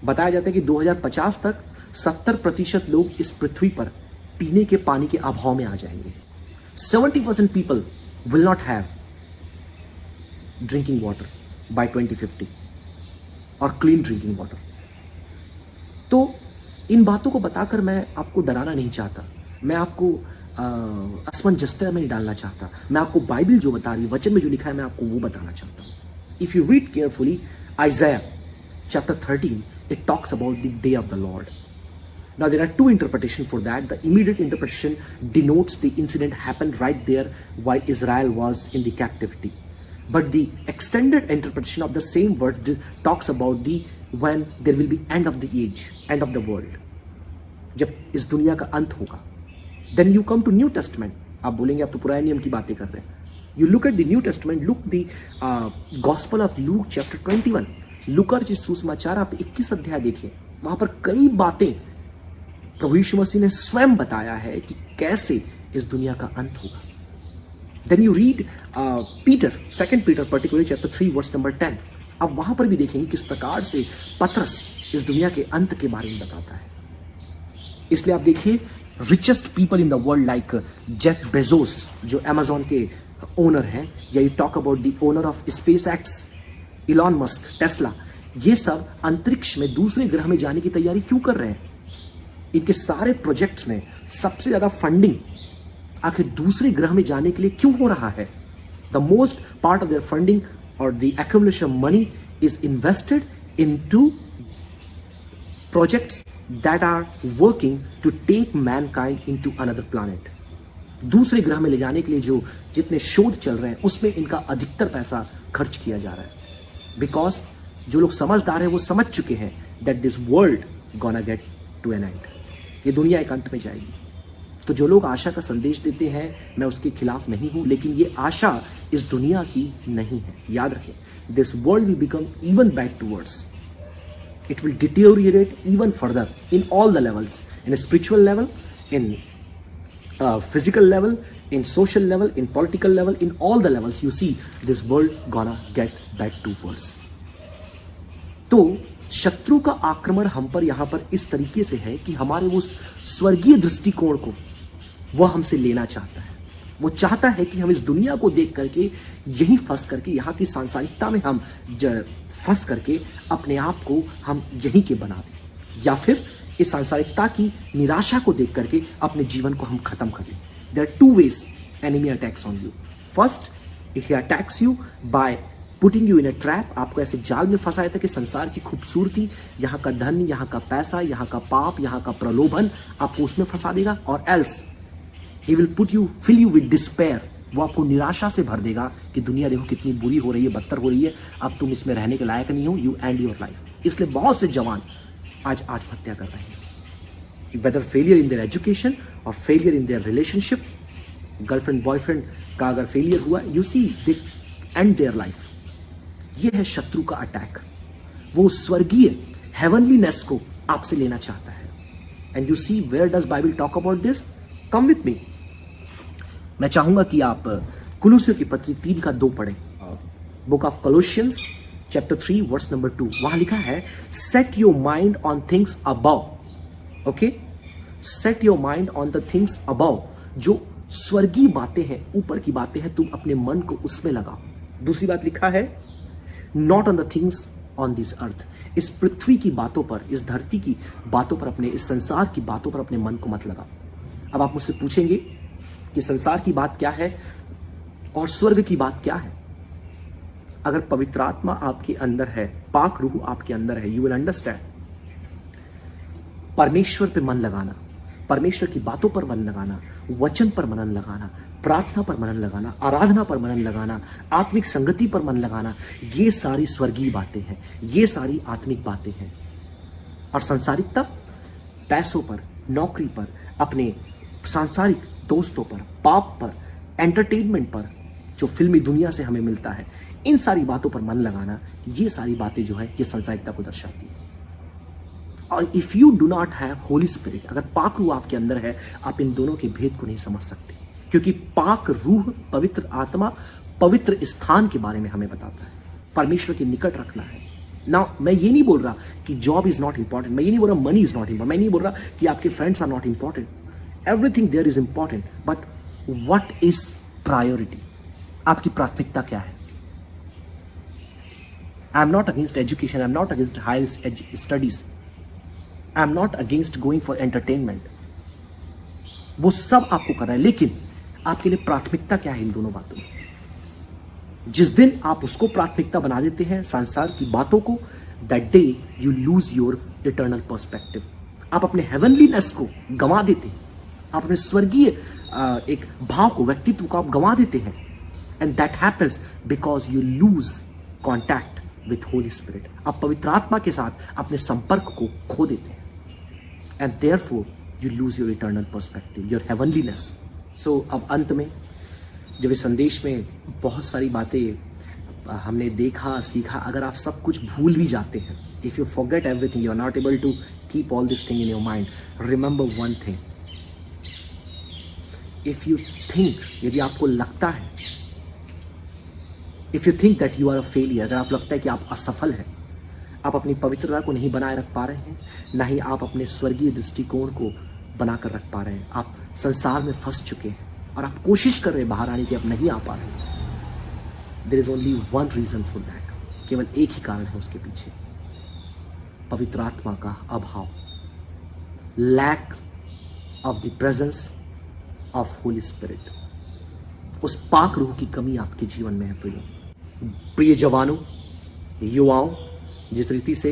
बताया जाता है कि 2050 तक 70% लोग इस पृथ्वी पर पीने के पानी के अभाव में आ जाएंगे। 70% people will not have drinking water bye 2050 और क्लीन ड्रिंकिंग वाटर। तो इन बातों को बताकर मैं आपको डराना नहीं चाहता, मैं आपको असमंजसता में नहीं डालना चाहता। मैं आपको बाइबल जो बता रही है, वचन में जो लिखा है, मैं आपको वो बताना चाहता हूँ। If you read carefully आइज़ाया chapter 13, it talks about the day of the Lord. Now there are two interpretations for that. The immediate interpretation denotes the incident happened right there while Israel was in the captivity. But the extended interpretation of the same word talks about the when there will be end of the age, end of the world. जब इस दुनिया का अंत होगा। Then you come to New Testament. आप बोलेंगे आप तो पुराने नियम की बातें कर रहे हैं। You look at the New Testament, look the Gospel of Luke chapter 21. लूका रचित सुसमाचार आप 21 अध्याय देखिए, वहां पर कई बातें प्रभु यीशु मसीह ने स्वयं बताया है कि कैसे इस दुनिया का अंत होगा। Then you read Peter, 2 Peter particularly chapter 3 verse number 10। अब वहां पर भी देखेंगे किस प्रकार से पतरस इस दुनिया के अंत के बारे में बताता है। इसलिए आप देखिए richest people in the world like Jeff Bezos, जो अमेजॉन के ओनर हैं, या you talk about the owner of space x, Elon Musk, Tesla, ये सब अंतरिक्ष में दूसरे ग्रह में जाने की तैयारी क्यों कर रहे हैं? इनके सारे प्रोजेक्ट्स में सबसे ज्यादा फंडिंग आखिर दूसरे ग्रह में जाने के लिए क्यों हो रहा है? The most part of their funding और the accumulation money is invested into projects that are working to take mankind into another planet. दूसरे ग्रह में ले जाने के लिए जो जितने शोध चल रहे हैं उसमें इनका अधिकतर पैसा खर्च किया जा रहा है। बिकॉज जो लोग समझदार हैं वो समझ चुके हैं that this world gonna get to an end, ये दुनिया एक अंत में जाएगी। तो जो लोग आशा का संदेश देते हैं, मैं उसके खिलाफ नहीं हूं, लेकिन ये आशा इस दुनिया की नहीं है। याद रखें, this world will become even bad towards, it will deteriorate even further in all the levels, in spiritual level, in physical level, in social level, in political level, in all the levels, you see this world gonna get back to worse. तो शत्रु का आक्रमण हम पर यहां पर इस तरीके से है कि हमारे उस स्वर्गीय दृष्टिकोण को वह हमसे लेना चाहता है। वो चाहता है कि हम इस दुनिया को देख करके यहीं फंस करके, यहाँ की सांसारिकता में हम फंस करके अपने आप को हम यहीं के बना दें, या फिर इस सांसारिकता की निराशा को देख करके अपने जीवन को हम खत्म कर लें। There are two ways enemy attacks on you. First, he attacks you by putting you in a trap, आपको ऐसे जाल में फंसाया था कि संसार की खूबसूरती, यहाँ का धन, यहाँ का पैसा, यहाँ का पाप, यहाँ का प्रलोभन आपको उसमें फंसा देगा। और else he will put you, fill you with despair, वो आपको निराशा से भर देगा कि दुनिया देखो कितनी बुरी हो रही है, बदतर हो रही है, अब तुम इसमें रहने के लायक नहीं हो, यू एंड योर लाइफ। इसलिए बहुत से जवान आज आत्महत्या कर रहे हैं, whether failure in their education और failure in their relationship. Girlfriend boyfriend का अगर फेलियर हुआ, you see they end their life. ये है शत्रु का अटैक। वो स्वर्गीय हेवनलीनेस को आपसे लेना चाहता है। And you see where does Bible talk about this? Come with me. मैं चाहूंगा कि आप कुलुसियों की पत्री 3:2 पढ़ें। Book of Colossians chapter 3 verse number 2, वहां लिखा है set your mind on things above. Okay, set your mind on the things above, जो स्वर्गीय बातें हैं, ऊपर की बातें हैं, तुम अपने मन को उसमें लगाओ। दूसरी बात लिखा है, not on the things on this earth, इस पृथ्वी की बातों पर, इस धरती की बातों पर, अपने इस संसार की बातों पर अपने मन को मत लगाओ। अब आप मुझसे पूछेंगे कि संसार की बात क्या है और स्वर्ग की बात क्या है। अगर पवित्र आत्मा आपके अंदर है, पाक रूह आपके अंदर है, यू विल अंडरस्टैंड। परमेश्वर पे मन लगाना, परमेश्वर की बातों पर मन लगाना, वचन पर मनन लगाना, प्रार्थना पर मनन लगाना, आराधना पर मनन लगाना, आत्मिक संगति पर मन लगाना, ये सारी स्वर्गीय बातें हैं, ये सारी आत्मिक बातें हैं। और सांसारिकता, पैसों पर, नौकरी पर, अपने सांसारिक दोस्तों पर, पाप पर, एंटरटेनमेंट पर, जो फिल्मी दुनिया से हमें मिलता है, इन सारी बातों पर मन लगाना, ये सारी बातें जो है ये सांसारिकता को दर्शाती है। और if you do not have Holi spirit, अगर पाक रूह आपके अंदर है, आप इन दोनों के भेद को नहीं समझ सकते, क्योंकि पाक रूह, पवित्र आत्मा, पवित्र स्थान के बारे में हमें बताता है, परमेश्वर के निकट रखना है ना। मैं ये नहीं बोल रहा कि जॉब इज नॉट इंपॉर्टेंट, मैं ये नहीं बोल रहा मनी इज नॉट इंपॉर्टेंट, मैं नहीं बोल रहा कि आपके friends are not important, everything there is important, but what is priority, आपकी प्राथमिकता क्या है। I am not against education, I am not against higher studies, I am not against going for entertainment, वो सब आपको करना है, लेकिन आपके लिए प्राथमिकता क्या है इन दोनों बातों में। जिस दिन आप उसको प्राथमिकता बना देते हैं, संसार की बातों को, that day you lose your eternal perspective, आप अपने हेवनलीनेस को गंवा देते हैं, आप अपने स्वर्गीय एक भाव को, व्यक्तित्व को आप गंवा देते हैं। And that happens because you lose contact with Holi spirit, आप पवित्र आत्मा के साथ अपने संपर्क को खो देते हैं। And therefore you lose your eternal perspective, your heavenliness. So अब अंत में, जब इस संदेश में बहुत सारी बातें हमने देखा, सीखा, अगर आप सब कुछ भूल भी जाते हैं, if you forget everything, you are not able to keep all this thing in your mind, remember one thing, if you think, यदि आपको लगता है, if you think that you are a failure, अगर आप लगता है कि आप असफल हैं, आप अपनी पवित्रता को नहीं बनाए रख पा रहे हैं, ना ही आप अपने स्वर्गीय दृष्टिकोण को बनाकर रख पा रहे हैं, आप संसार में फंस चुके हैं और आप कोशिश कर रहे हैं बाहर आने की, आप नहीं आ पा रहे हैं, there is only one reason for that, केवल एक ही कारण है उसके पीछे, पवित्र आत्मा का अभाव, lack of the presence of Holi spirit, उस पाक रूह की कमी आपके जीवन में है। प्रिय जवानों, युवाओं, जिस रीति से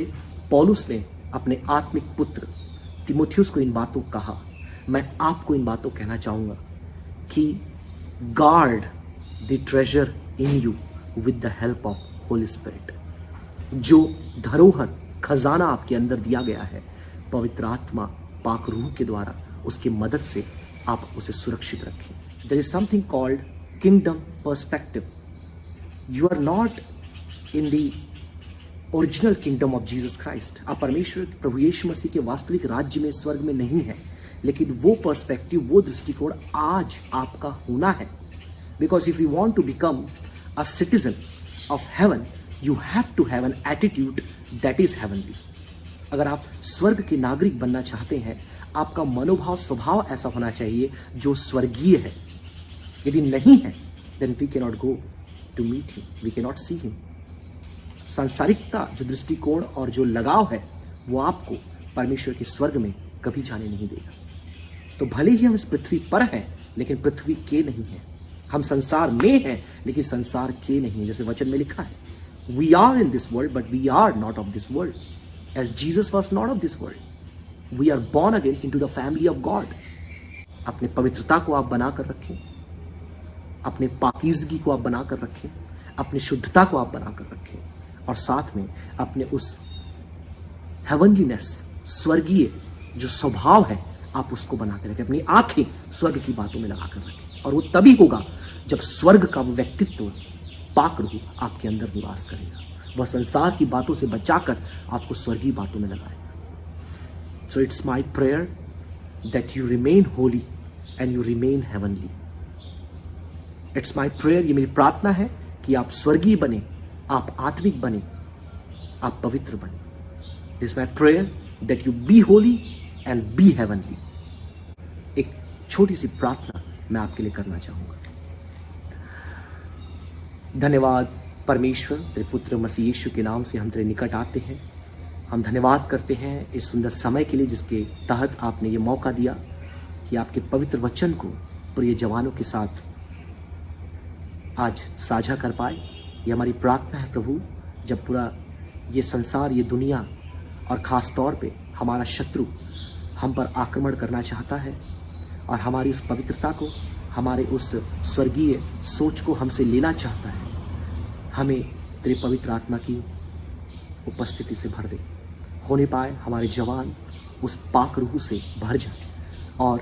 पौलुस ने अपने आत्मिक पुत्र तिमोथियुस को इन बातों को कहा, मैं आपको इन बातों कहना चाहूँगा कि guard the treasure in you with the help of Holi spirit, जो धरोहर, खजाना आपके अंदर दिया गया है, पवित्र आत्मा, पाक रूह के द्वारा, उसकी मदद से आप उसे सुरक्षित रखें। There is something called kingdom perspective. You are not in the original kingdom of Jesus Christ, आप परमेश्वर प्रभु यीशु मसीह के वास्तविक राज्य में, स्वर्ग में नहीं है, लेकिन वो पर्सपेक्टिव, वो दृष्टिकोण आज आपका होना है। Because if you want to become a citizen of heaven, you have to have an attitude that is heavenly. अगर आप स्वर्ग के नागरिक बनना चाहते हैं, आपका मनोभाव, स्वभाव ऐसा होना चाहिए जो स्वर्गीय है। यदि नहीं है, then we can not go to meet him, we can not see him. सांसारिकता, जो दृष्टिकोण और जो लगाव है, वो आपको परमेश्वर के स्वर्ग में कभी जाने नहीं देगा। तो भले ही हम इस पृथ्वी पर हैं, लेकिन पृथ्वी के नहीं हैं। हम संसार में हैं, लेकिन संसार के नहीं हैं। जैसे वचन में लिखा है, we are in this world but we are not of this world, as Jesus was not of this world. We are born again into the family of God. अपने पवित्रता को आप बनाकर रखें, अपने पाकीज़गी को आप बनाकर रखें, अपनी शुद्धता को आप बनाकर रखें, और साथ में अपने उस हेवनलीनेस, स्वर्गीय जो स्वभाव है, आप उसको बना कर रखें। अपनी आंखें स्वर्ग की बातों में लगा कर रखें, और वो तभी होगा जब स्वर्ग का वो व्यक्तित्व, पाक रूह आपके अंदर निवास करेगा। वह संसार की बातों से बचाकर आपको स्वर्गीय बातों में लगाएगा। So it's my prayer that you remain Holi and you remain heavenly. It's my prayer, ये मेरी प्रार्थना है कि आप स्वर्गीय बने, आप आत्मिक बने, आप पवित्र बने। It's my prayer that you be holy and be heavenly. छोटी सी प्रार्थना मैं आपके लिए करना चाहूँगा। धन्यवाद परमेश्वर, तेरे पुत्र मसीह यीशु के नाम से हम तेरे निकट आते हैं। हम धन्यवाद करते हैं इस सुंदर समय के लिए जिसके तहत आपने ये मौका दिया कि आपके पवित्र वचन को प्रिय जवानों के साथ आज साझा कर पाए। ये हमारी प्रार्थना है प्रभु, जब पूरा ये संसार, ये दुनिया और ख़ास तौर पे हमारा शत्रु हम पर आक्रमण करना चाहता है और हमारी उस पवित्रता को, हमारे उस स्वर्गीय सोच को हमसे लेना चाहता है, हमें तेरे पवित्र आत्मा की उपस्थिति से भर दे। होने पाए हमारे जवान उस पाक रूह से भर जाए और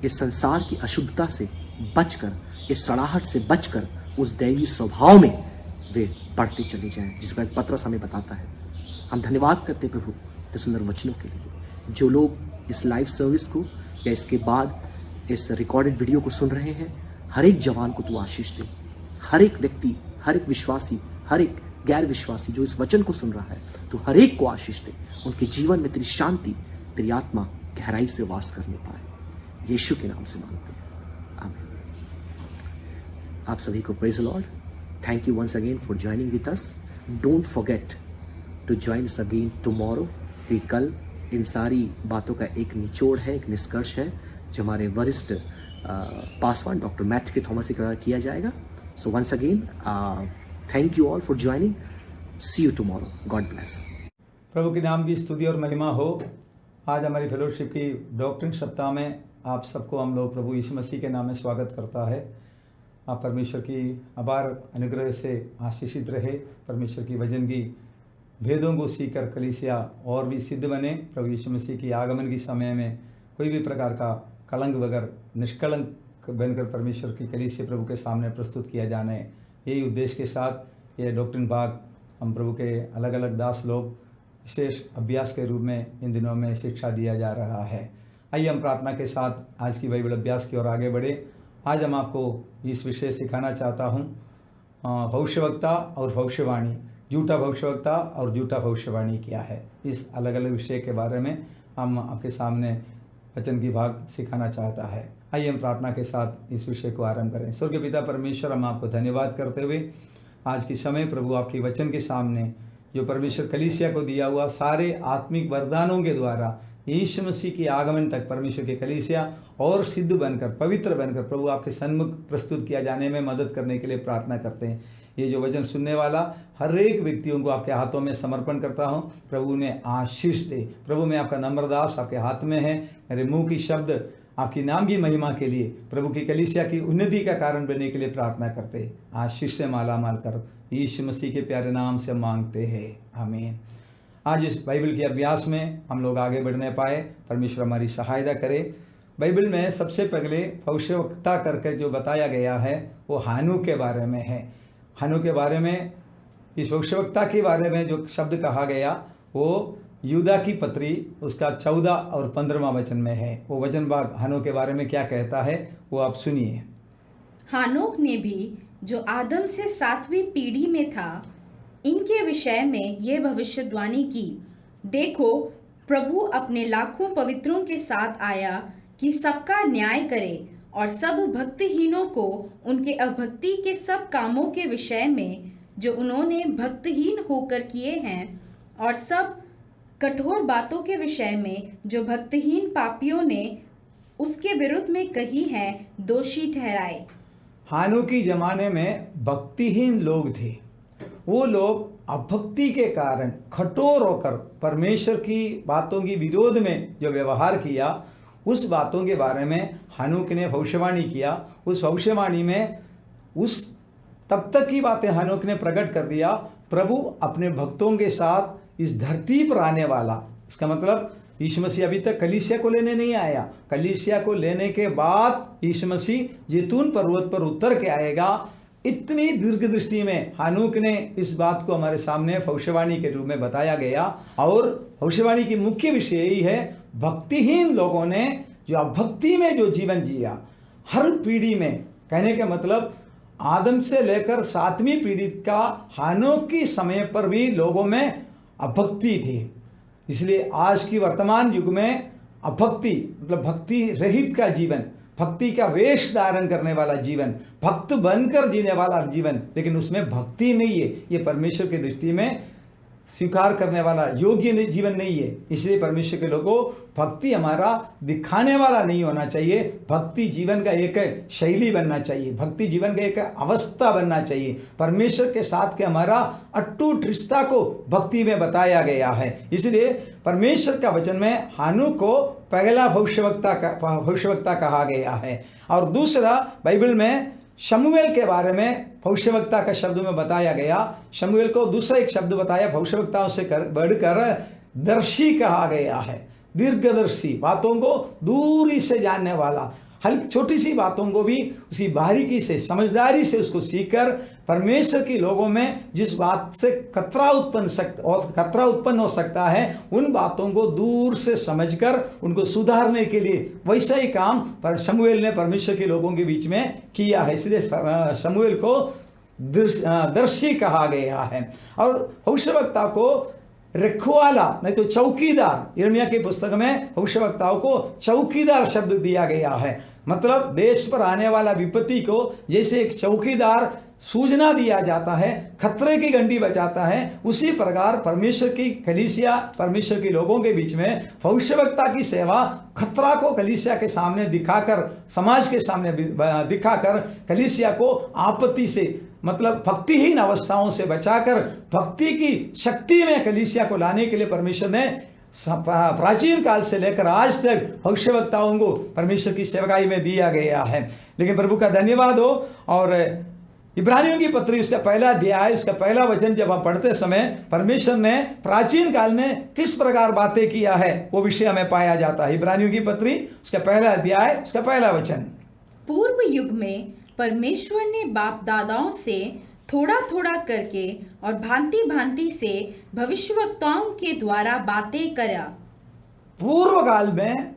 इस संसार की अशुद्धता से बचकर, इस सड़ाहट से बचकर उस दैवी स्वभाव में वे बढ़ते चले जाएं, जिसका पत्रस हमें बताता है। हम धन्यवाद करते प्रभु तेरे सुंदर वचनों के लिए। जो लोग इस लाइव सर्विस को या इसके बाद इस रिकॉर्डेड वीडियो को सुन रहे हैं, हर एक जवान को तू आशीष दे। हर एक व्यक्ति, हर एक विश्वासी, हर एक गैर विश्वासी जो इस वचन को सुन रहा है, तो हर एक को आशीष दे। उनके जीवन में तेरी शांति, तेरी आत्मा गहराई से वास करने पाए। यीशु के नाम से मांगते हैं, आमीन। आप सभी को praise the Lord. Thank you once again for joining with us. Don't forget to join us again tomorrow. कि कल इन सारी बातों का एक निचोड़ है, एक निष्कर्ष है जो हमारे वरिष्ठ पासवान डॉक्टर मैथ्यू थॉमस के द्वारा किया जाएगा। So once again thank you all for joining. See you tomorrow. God bless. प्रभु के नाम की स्तुति और महिमा हो। आज हमारी फेलोशिप की डॉक्ट्रिन सप्ताह में आप सबको हम लोग प्रभु यीशु मसीह के नाम में स्वागत करता है। आप परमेश्वर की अपार अनुग्रह से आशीषित रहे। परमेश्वर की वचन की भेदों को सीखकर कलीसिया और भी सिद्ध बने। प्रभु यीशु मसीह की आगमन के समय में कोई भी प्रकार का कलंक बगैर निष्कलंक बनकर परमेश्वर की कलीसिया प्रभु के सामने प्रस्तुत किया जाना है। यही उद्देश्य के साथ ये डॉक्ट्रिन भाग हम प्रभु के अलग अलग दास लोग विशेष अभ्यास के रूप में इन दिनों में शिक्षा दिया जा रहा है। आइए हम प्रार्थना के साथ आज की बाइबल अभ्यास की ओर आगे बढ़े। आज हम आपको इस विषय सिखाना चाहता हूँ, भविष्यवक्ता और भविष्यवाणी, झूठा भविष्यवक्ता और झूठा भविष्यवाणी क्या है। इस अलग अलग विषय के बारे में हम आपके सामने वचन की भाग सिखाना चाहता है। आइए हम प्रार्थना के साथ इस विषय को आरंभ करें। स्वर्गीय पिता परमेश्वर, हम आपको धन्यवाद करते हुए आज के समय प्रभु आपकी वचन के सामने जो परमेश्वर कलीसिया को दिया हुआ सारे आत्मिक वरदानों के द्वारा यीशु मसीह की आगमन तक परमेश्वर के कलीसिया और सिद्ध बनकर, पवित्र बनकर प्रभु आपके सन्मुख प्रस्तुत किया जाने में मदद करने के लिए प्रार्थना करते हैं। ये जो वचन सुनने वाला हर एक व्यक्तियों को आपके हाथों में समर्पण करता हूँ। प्रभु ने आशीष दे। प्रभु मैं आपका नम्रदास आपके हाथ में है। मेरे मुंह की शब्द आपकी नाम की महिमा के लिए, प्रभु की कलीसिया की उन्नति का कारण बनने के लिए प्रार्थना करते। आशीष से माला माल कर यीशु मसीह के प्यारे नाम से मांगते हैं, आमीन। आज इस बाइबल के अभ्यास में हम लोग आगे बढ़ने पाए, परमेश्वर हमारी सहायता करे। बाइबल में सबसे पहले भविष्यवक्ता करके जो बताया गया है वो हानूक के बारे में है। हानूक के बारे में, इस भविष्यवक्ता के बारे में जो शब्द कहा गया वो यूदा की पत्री उसका 14 और 15वां वचन में है। वो वचन भाग हानूक के बारे में क्या कहता है वो आप सुनिए। हानोक ने भी जो आदम से 7वीं पीढ़ी में था, इनके विषय में ये भविष्यवाणी की, देखो प्रभु अपने लाखों पवित्रों के साथ आया कि सबका न्याय करे और सब भक्तिहीनों को उनके अभक्ति के सब कामों के विषय में जो उन्होंने भक्तिहीन होकर किए हैं, और सब कठोर बातों के विषय में जो भक्तिहीन पापियों ने उसके विरुद्ध में कही है, दोषी ठहराए। हानूक के जमाने में भक्तिहीन लोग थे। वो लोग अभक्ति के कारण कठोर होकर परमेश्वर की बातों की विरोध में जो व्यवहार किया, उस बातों के बारे में हानूक ने भविष्यवाणी किया। उस भविष्यवाणी में उस तब तक की बातें हानूक ने प्रकट कर दिया। प्रभु अपने भक्तों के साथ इस धरती पर आने वाला, इसका मतलब यीशु मसीह अभी तक कलीसिया को लेने नहीं आया। कलीसिया को लेने के बाद यीशु मसीह जैतून पर्वत पर उतर के आएगा। इतनी दीर्घ दृष्टि में हानूक ने इस बात को हमारे सामने भविष्यवाणी के रूप में बताया गया। और भविष्यवाणी की मुख्य विषय यही है, भक्तिहीन लोगों ने जो अभक्ति में जो जीवन जिया, हर पीढ़ी में, कहने का मतलब आदम से लेकर 7वीं पीढ़ी का हानूक की समय पर भी लोगों में अभक्ति थी। इसलिए आज की वर्तमान युग में अभक्ति मतलब भक्ति रहित का जीवन, भक्ति का वेश धारण करने वाला जीवन, भक्त बनकर जीने वाला जीवन, लेकिन उसमें भक्ति नहीं है, ये परमेश्वर की दृष्टि में स्वीकार करने वाला योग्य जीवन नहीं है। इसलिए परमेश्वर के लोगों, भक्ति हमारा दिखाने वाला नहीं होना चाहिए, भक्ति जीवन का एक शैली बनना चाहिए, भक्ति जीवन का एक अवस्था बनना चाहिए। परमेश्वर के साथ के हमारा अटूट रिश्ता को भक्ति में बताया गया है। इसलिए परमेश्वर का वचन में हानूक को पहला भविष्यवक्ता कहा गया है। और दूसरा, बाइबल में शमूएल के बारे में भविष्यवक्ता का शब्द में बताया गया। शमूएल को दूसरा एक शब्द बताया, भविष्यवक्ताओं से बढ़कर दर्शी कहा गया है। दीर्घदर्शी, बातों को दूरी से जानने वाला, हल्की छोटी सी बातों को भी उसकी बारीकी से, समझदारी से उसको सीखकर परमेश्वर के लोगों में जिस बात से खतरा उत्पन्न हो सकता है, उन बातों को दूर से समझकर उनको सुधारने के लिए वैसा ही काम पर शमूएल ने परमेश्वर के लोगों के बीच में किया है। इसलिए शमूएल को दर्शी कहा गया है। और भविष्यवक्ता को रखवाला नहीं तो चौकीदार, यिर्मयाह की पुस्तक में भविष्यवक्ताओं को चौकीदार शब्द दिया गया है। मतलब देश पर आने वाला विपत्ति को जैसे एक चौकीदार सूचना दिया जाता है, खतरे की घंटी बजाता है, उसी प्रकार परमेश्वर की कलीसिया, परमेश्वर के लोगों के बीच में भविष्यवक्ता की सेवा खतरा को कलीसिया के सामने दिखाकर, समाज के सामने दिखाकर कलीसिया को आपत्ति से, मतलब भक्तिहीन अवस्थाओं से बचाकर भक्ति की शक्ति में कलीसिया को लाने के लिए परमेश्वर ने प्राचीन काल से लेकर आज तक भविष्यवक्ताओं को परमेश्वर की सेवकाई में दिया गया है। लेकिन प्रभु का धन्यवाद हो। और इब्रानियों की पत्री उसका पहला अध्याय, उसका पहला वचन जब हम पढ़ते समय परमेश्वर ने प्राचीन काल में किस प्रकार बातें किया है वो विषय हमें पाया जाता है। इब्रानियों की पत्री उसका पहला अध्याय, उसका पहला वचन। पूर्व युग में परमेश्वर ने बाप दादाओं से थोड़ा थोड़ा करके और भांति भांति से भविष्यवक्ताओं के द्वारा बातें करा। पूर्व काल में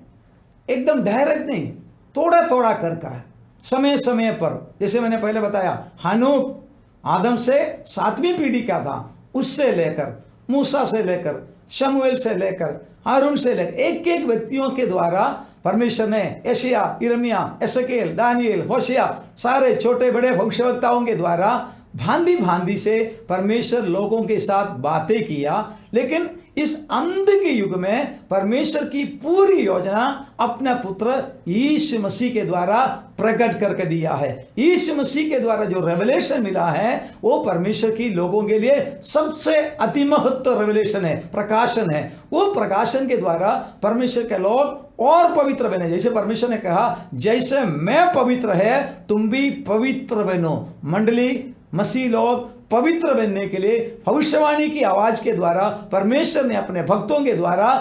एकदम डायरेक्ट नहीं, थोड़ा थोड़ा कर समय समय पर, जैसे मैंने पहले बताया, हानूक आदम से 7वीं पीढ़ी का था, उससे लेकर मूसा से लेकर शमूएल से लेकर हारून से लेकर एक एक व्यक्तियों के द्वारा परमेश्वर ने यशायाह, यिर्मयाह, एसेकिएल, दानिएल, होशिया, सारे छोटे बड़े भविष्यवक्ताओं के द्वारा भांति भांति से परमेश्वर लोगों के साथ बातें किया। लेकिन इस अंत के युग में परमेश्वर की पूरी योजना अपने पुत्र यीशु मसीह के द्वारा प्रकट करके दिया है। यीशु मसीह के द्वारा जो रेवलेशन मिला है वो परमेश्वर की लोगों के लिए सबसे अति महत्व रेवलेशन है, प्रकाशन है। वो प्रकाशन के द्वारा परमेश्वर के लोग और पवित्र बने। जैसे परमेश्वर ने कहा, जैसे मैं पवित्र है तुम भी पवित्र बनो। मंडली, मसीह लोग पवित्र बनने के लिए भविष्यवाणी की आवाज के द्वारा परमेश्वर ने अपने भक्तों के द्वारा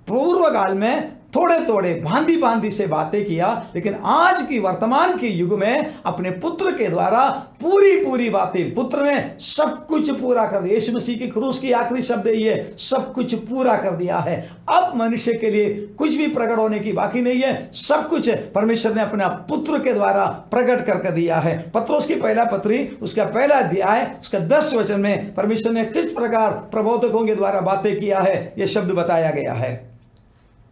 पूर्व काल में थोड़े थोड़े भांति भांति से बातें किया। लेकिन आज की वर्तमान के युग में अपने पुत्र के द्वारा पूरी बातें, पुत्र ने सब कुछ पूरा कर दिया। यीशु मसीह की क्रूस की आखिरी शब्द ये, सब कुछ पूरा कर दिया है। अब मनुष्य के लिए कुछ भी प्रकट होने की बाकी नहीं है, सब कुछ परमेश्वर ने अपना पुत्र के द्वारा प्रकट करके दिया है। पत्रोस की पहला पत्री उसका पहला अध्याय उसका 10 वचन में परमेश्वर ने किस प्रकार प्रबोधकों के द्वारा बातें किया है ये शब्द बताया गया है।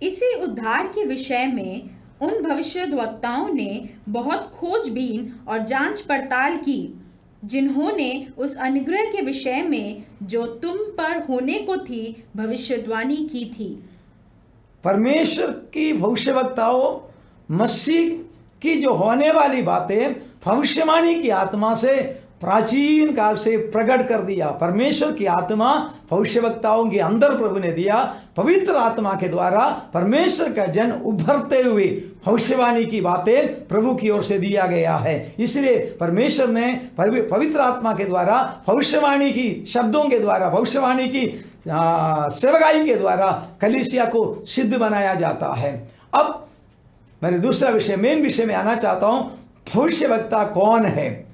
इसी उद्धार के विषय में उन भविष्यद्वक्ताओं ने बहुत खोजबीन और जांच पड़ताल की, जिन्होंने उस अनुग्रह के विषय में जो तुम पर होने को थी भविष्यवाणी की थी। परमेश्वर की भविष्यवक्ताओं मसीह की जो होने वाली बातें भविष्यवाणी की आत्मा से प्राचीन काल से प्रकट कर दिया। परमेश्वर की आत्मा भविष्यवक्ताओं के अंदर प्रभु ने दिया। पवित्र आत्मा के द्वारा परमेश्वर का जन उभरते हुए भविष्यवाणी की बातें प्रभु की ओर से दिया गया है। इसलिए परमेश्वर ने पवित्र आत्मा के द्वारा भविष्यवाणी की शब्दों के द्वारा, भविष्यवाणी की सेवकाई के द्वारा कलीसिया को सिद्ध बनाया जाता है। अब मेरे दूसरा विषय, मेन विषय में आना चाहता हूं, भविष्यवक्ता कौन है?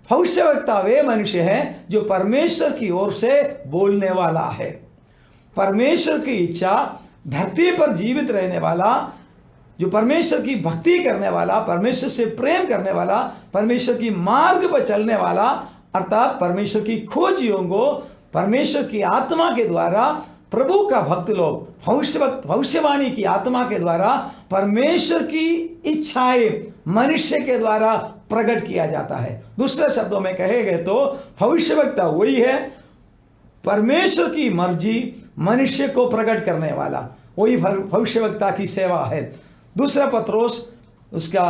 भविष्यवक्ता वे मनुष्य है जो परमेश्वर की ओर से बोलने वाला है। परमेश्वर की इच्छा धरती पर जीवित रहने वाला, जो परमेश्वर की भक्ति करने वाला, परमेश्वर से प्रेम करने वाला, परमेश्वर की मार्ग पर चलने वाला, अर्थात परमेश्वर की खोजियों को परमेश्वर की आत्मा के द्वारा प्रभु का भक्त लोग भविष्यवाणी की आत्मा के द्वारा परमेश्वर की इच्छाएं मनुष्य के द्वारा प्रकट किया जाता है। दूसरे शब्दों में कहेंगे तो भविष्यवक्ता वही है, परमेश्वर की मर्जी मनुष्य को प्रकट करने वाला, वही भविष्यवक्ता की सेवा है। दूसरा पत्रोस उसका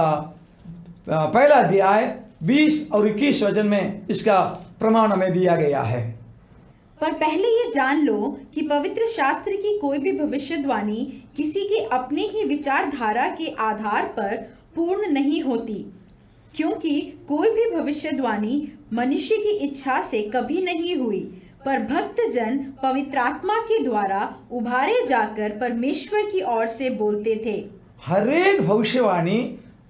पहला अध्याय 20 और 21 वचन में इसका प्रमाण हमें दिया गया है। पर पहले ये जान लो कि पवित्र शास्त्र की कोई भी भविष्यवाणी किसी की अपनी ही विचारधारा के आधार पर पूर्ण नहीं होती, क्योंकि कोई भी भविष्यवाणी मनुष्य की इच्छा से कभी नहीं हुई, पर भक्तजन पवित्र आत्मा के द्वारा उभारे जाकर परमेश्वर की ओर से बोलते थे। हर एक भविष्यवाणी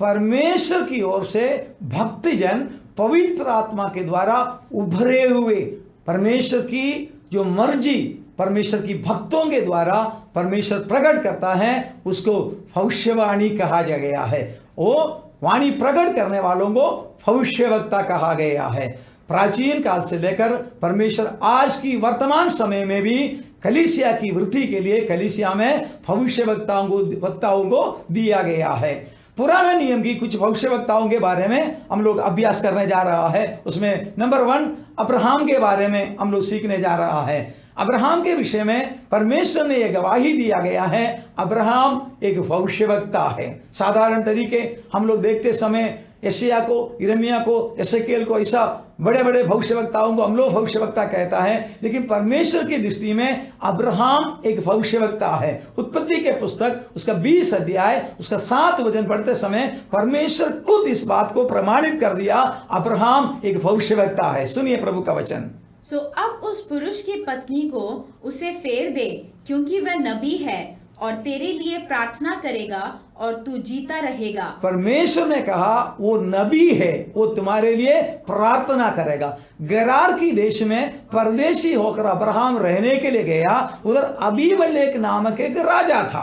परमेश्वर की ओर से भक्तजन पवित्र आत्मा के द्वारा उभरे हुए परमेश्वर की जो मर्जी परमेश्वर की भक्तों के द्वारा परमेश्वर प्रकट करता है उसको भविष्यवाणी कहा गया है। वो वाणी प्रकट करने वालों को भविष्यवक्ता कहा गया है। प्राचीन काल से लेकर परमेश्वर आज की वर्तमान समय में भी कलीसिया की वृद्धि के लिए कलीसिया में भविष्यवक्ताओं को दिया गया है। पुराने नियम की कुछ भविष्यवक्ताओं के बारे में हम लोग अभ्यास करने जा रहा है। उसमें नंबर 1 अब्राहम के बारे में हम लोग सीखने जा रहा है। अब्राहम के विषय में परमेश्वर ने यह गवाही दिया गया है, अब्राहम एक भविष्यवक्ता है। साधारण तरीके हम लोग देखते समय यशायाह को, यिर्मयाह को, एसेकिएल को, ऐसा बड़े बड़े भविष्यवक्ताओं को हम लोग भविष्यवक्ता कहता है, लेकिन परमेश्वर की दृष्टि में अब्राहम एक भविष्यवक्ता है। उत्पत्ति के पुस्तक उसका 20 अध्याय उसका 7 वचन पढ़ते समय परमेश्वर खुद इस बात को प्रमाणित कर दिया, अब्राहम एक भविष्यवक्ता है। सुनिए प्रभु का वचन। सो अब उस पुरुष की पत्नी को उसे फेर दे, क्योंकि वह नबी है और तेरे लिए प्रार्थना करेगा और तू जीता रहेगा। परमेश्वर ने कहा वो नबी है, वो तुम्हारे लिए प्रार्थना करेगा। गरार की देश में परदेशी होकर अब्राहम रहने के लिए गया। उधर अबीमेलेक नामक एक राजा था।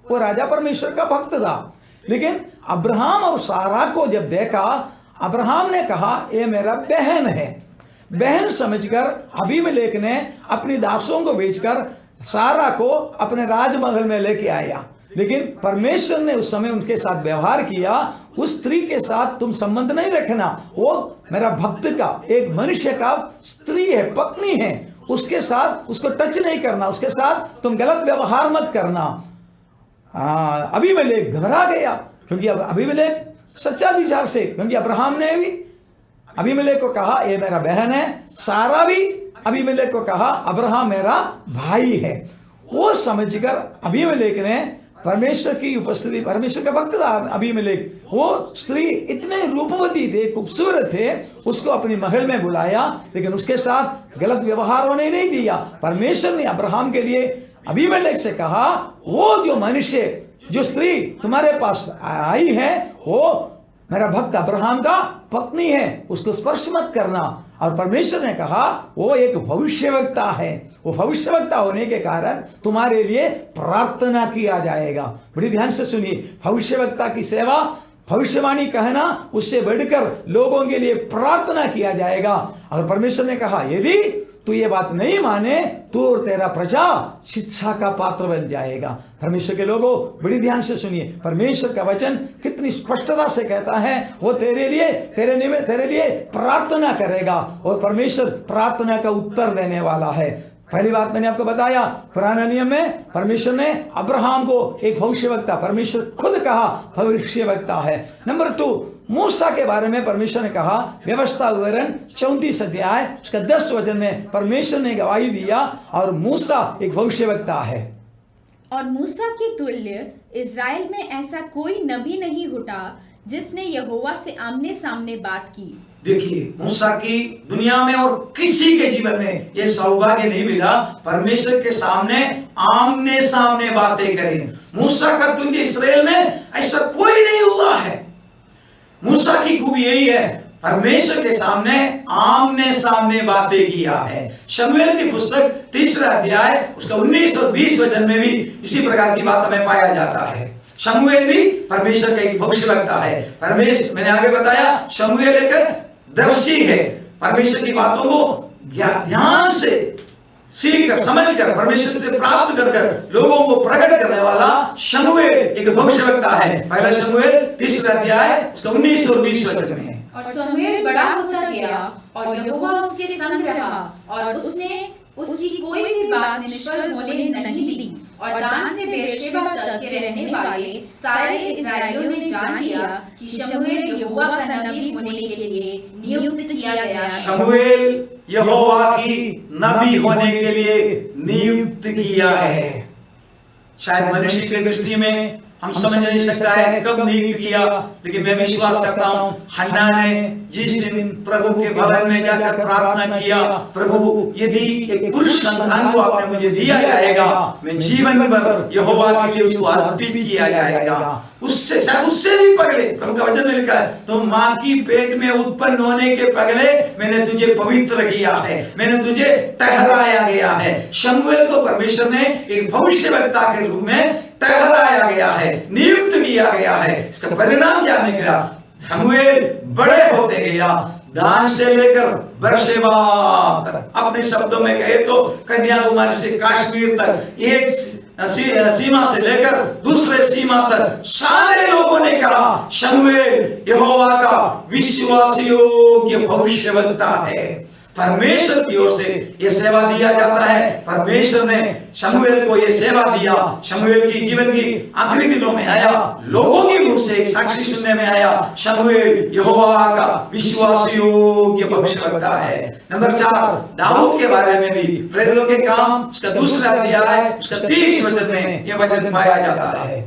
वो राजा परमेश्वर का भक्त था, लेकिन अब्राहम और सारा को जब देखा, अब्राहम ने कहा ये मेरा बहन है। बहन समझकर अबीमेलेक ने अपनी दासों को बेचकर सारा को अपने राजमहल में लेके आया, लेकिन परमेश्वर ने उस समय उनके साथ व्यवहार किया। उस स्त्री के साथ तुम संबंध नहीं रखना, वो मेरा भक्त का एक मनुष्य का स्त्री है, पत्नी है, उसके साथ उसको टच नहीं करना, उसके साथ तुम गलत व्यवहार मत करना। अबीमेलेक घबरा गया, क्योंकि अब अबीमेलेक सच्चा विचार से, क्योंकि अब्राहम ने भी अबीमेलेक को कहा ये मेरा बहन है, सारा भी अबीमेलेक को कहा अब्राहम मेरा भाई है। वो समझकर अबीमेलेक ने परमेश्वर की उपस्थिति, परमेश्वर का भक्त था अबीमेलेक, वो स्त्री इतने रूपवती थे, खूबसूरत थे, उसको अपनी महल में बुलाया, लेकिन उसके साथ गलत व्यवहार होने नहीं दिया। परमेश्वर ने अब्राहम के लिए अबीमेलेक से कहा वो जो मनुष्य, जो स्त्री तुम्हारे पास आई है वो मेरा भक्त अब्राहम का पत्नी है, उसको स्पर्श मत करना। और परमेश्वर ने कहा वो एक भविष्यवक्ता है, वो भविष्यवक्ता होने के कारण तुम्हारे लिए प्रार्थना किया जाएगा। बड़ी ध्यान से सुनिए, भविष्यवक्ता की सेवा, भविष्यवाणी कहना, उससे बढ़कर लोगों के लिए प्रार्थना किया जाएगा। और परमेश्वर ने कहा यदि तू ये बात नहीं माने तो तेरा प्रजा शिक्षा का पात्र बन जाएगा। परमेश्वर के लोगों बड़ी ध्यान से सुनिए, परमेश्वर का वचन कितनी स्पष्टता से कहता है वो तेरे लिए प्रार्थना करेगा, और परमेश्वर प्रार्थना का उत्तर देने वाला है। पहली बात मैंने आपको बताया, पुराने नियम में परमेश्वर ने अब्राहम को एक भविष्यवक्ता, परमेश्वर खुद कहा भविष्यवक्ता है। नंबर 2, मूसा के बारे में परमेश्वर ने कहा, व्यवस्था विवरण 34 अध्याय उसका 10 वचन में परमेश्वर ने गवाही दिया, और मूसा एक भविष्यवक्ता है। और मूसा के तुल्य इज़राइल में ऐसा कोई नबी नहीं उठा जिसने यहोवा से आमने सामने बात की। देखिए, मूसा की दुनिया में और किसी के जीवन में यह सौभाग्य नहीं मिला परमेश्वर के सामने आमने सामने बातें करें। मूसा का तुल्य इस्राएल में ऐसा कोई नहीं हुआ है। मूसा की खूबी यही है, परमेश्वर के सामने आमने सामने बातें किया है। शमूएल की पुस्तक 3 अध्याय उसका 19 और 20 वचन में भी इसी प्रकार की बात हमें पाया जाता है। शमूएल भी परमेश्वर का एक भविष्यवक्ता है। परमेश्वर, मैंने आगे बताया, शमूएल एक दर्शी है, परमेश्वर की बातों को ध्यान से सीख कर समझ कर परमेश्वर से प्राप्त कर कर लोगों को प्रकट करने वाला शमूएल एक भविष्यवक्ता है। पहला शमूएल 3 अध्याय उसका 19 और 20 वचन में। और शमूएल बड़ा होता गया और यहोवा उसके संग रहा और उसने उसकी कोई भी बात निष्फल होने नहीं दी। और दान से बेरशेबा तक के रहने वाले सारे इस्राएलियों ने जान लिया कि शमूएल यहोवा का नबी होने के लिए नियुक्त किया गया है। शमूएल यहोवा की नबी होने के लिए नियुक्त किया है। शायद मनुष्य की दृष्टि में हम समझ नहीं सकता है कब नियुक्त किया, लेकिन मैं विश्वास करता हूँ हन्ना ने जिस दिन प्रभु के भवन में जाकर प्रार्थना किया, प्रभु यदि एक पुरुष संतान को आपने मुझे दिया जाएगा, मैं जीवन भर यहोवा के लिए उसको अर्पित किया जाएगा। उससे भी पहले प्रभु का वचन में लिखा है, तो माँ की पेट में उत्पन्न होने के पहले मैंने तुझे पवित्र किया है, मैंने तुझे ठहराया गया है। शमूएल को परमेश्वर ने एक भविष्यवक्ता के रूप में ठहराया गया है, नियुक्त किया गया है। इसका परिणाम क्या निकला? शमूएल बड़े होते गया, दान से लेकर बेरशेबा तक, अपने शब्दों में कहे तो कन्याकुमारी से कश्मीर तक, एक सीमा से लेकर दूसरे सीमा तक सारे लोगों ने कहा शमूएल यहोवा का विश्वास योग्य भविष्यवक्ता है। परमेश्वर की ओर से ये सेवा दिया जाता है। परमेश्वर ने शमूएल को ये सेवा दिया। शमूएल की जीवन की आखिरी दिनों में आया, लोगों के मुंह से एक साक्षी सुनने में आया, शमूएल यहोवा का विश्वास योग्य भविष्यवक्ता है। नंबर 4, दाऊद के बारे में भी प्रेरितों के काम उसका 2 अध्याय उसका 30 वचन में ये वचन पाया जाता है।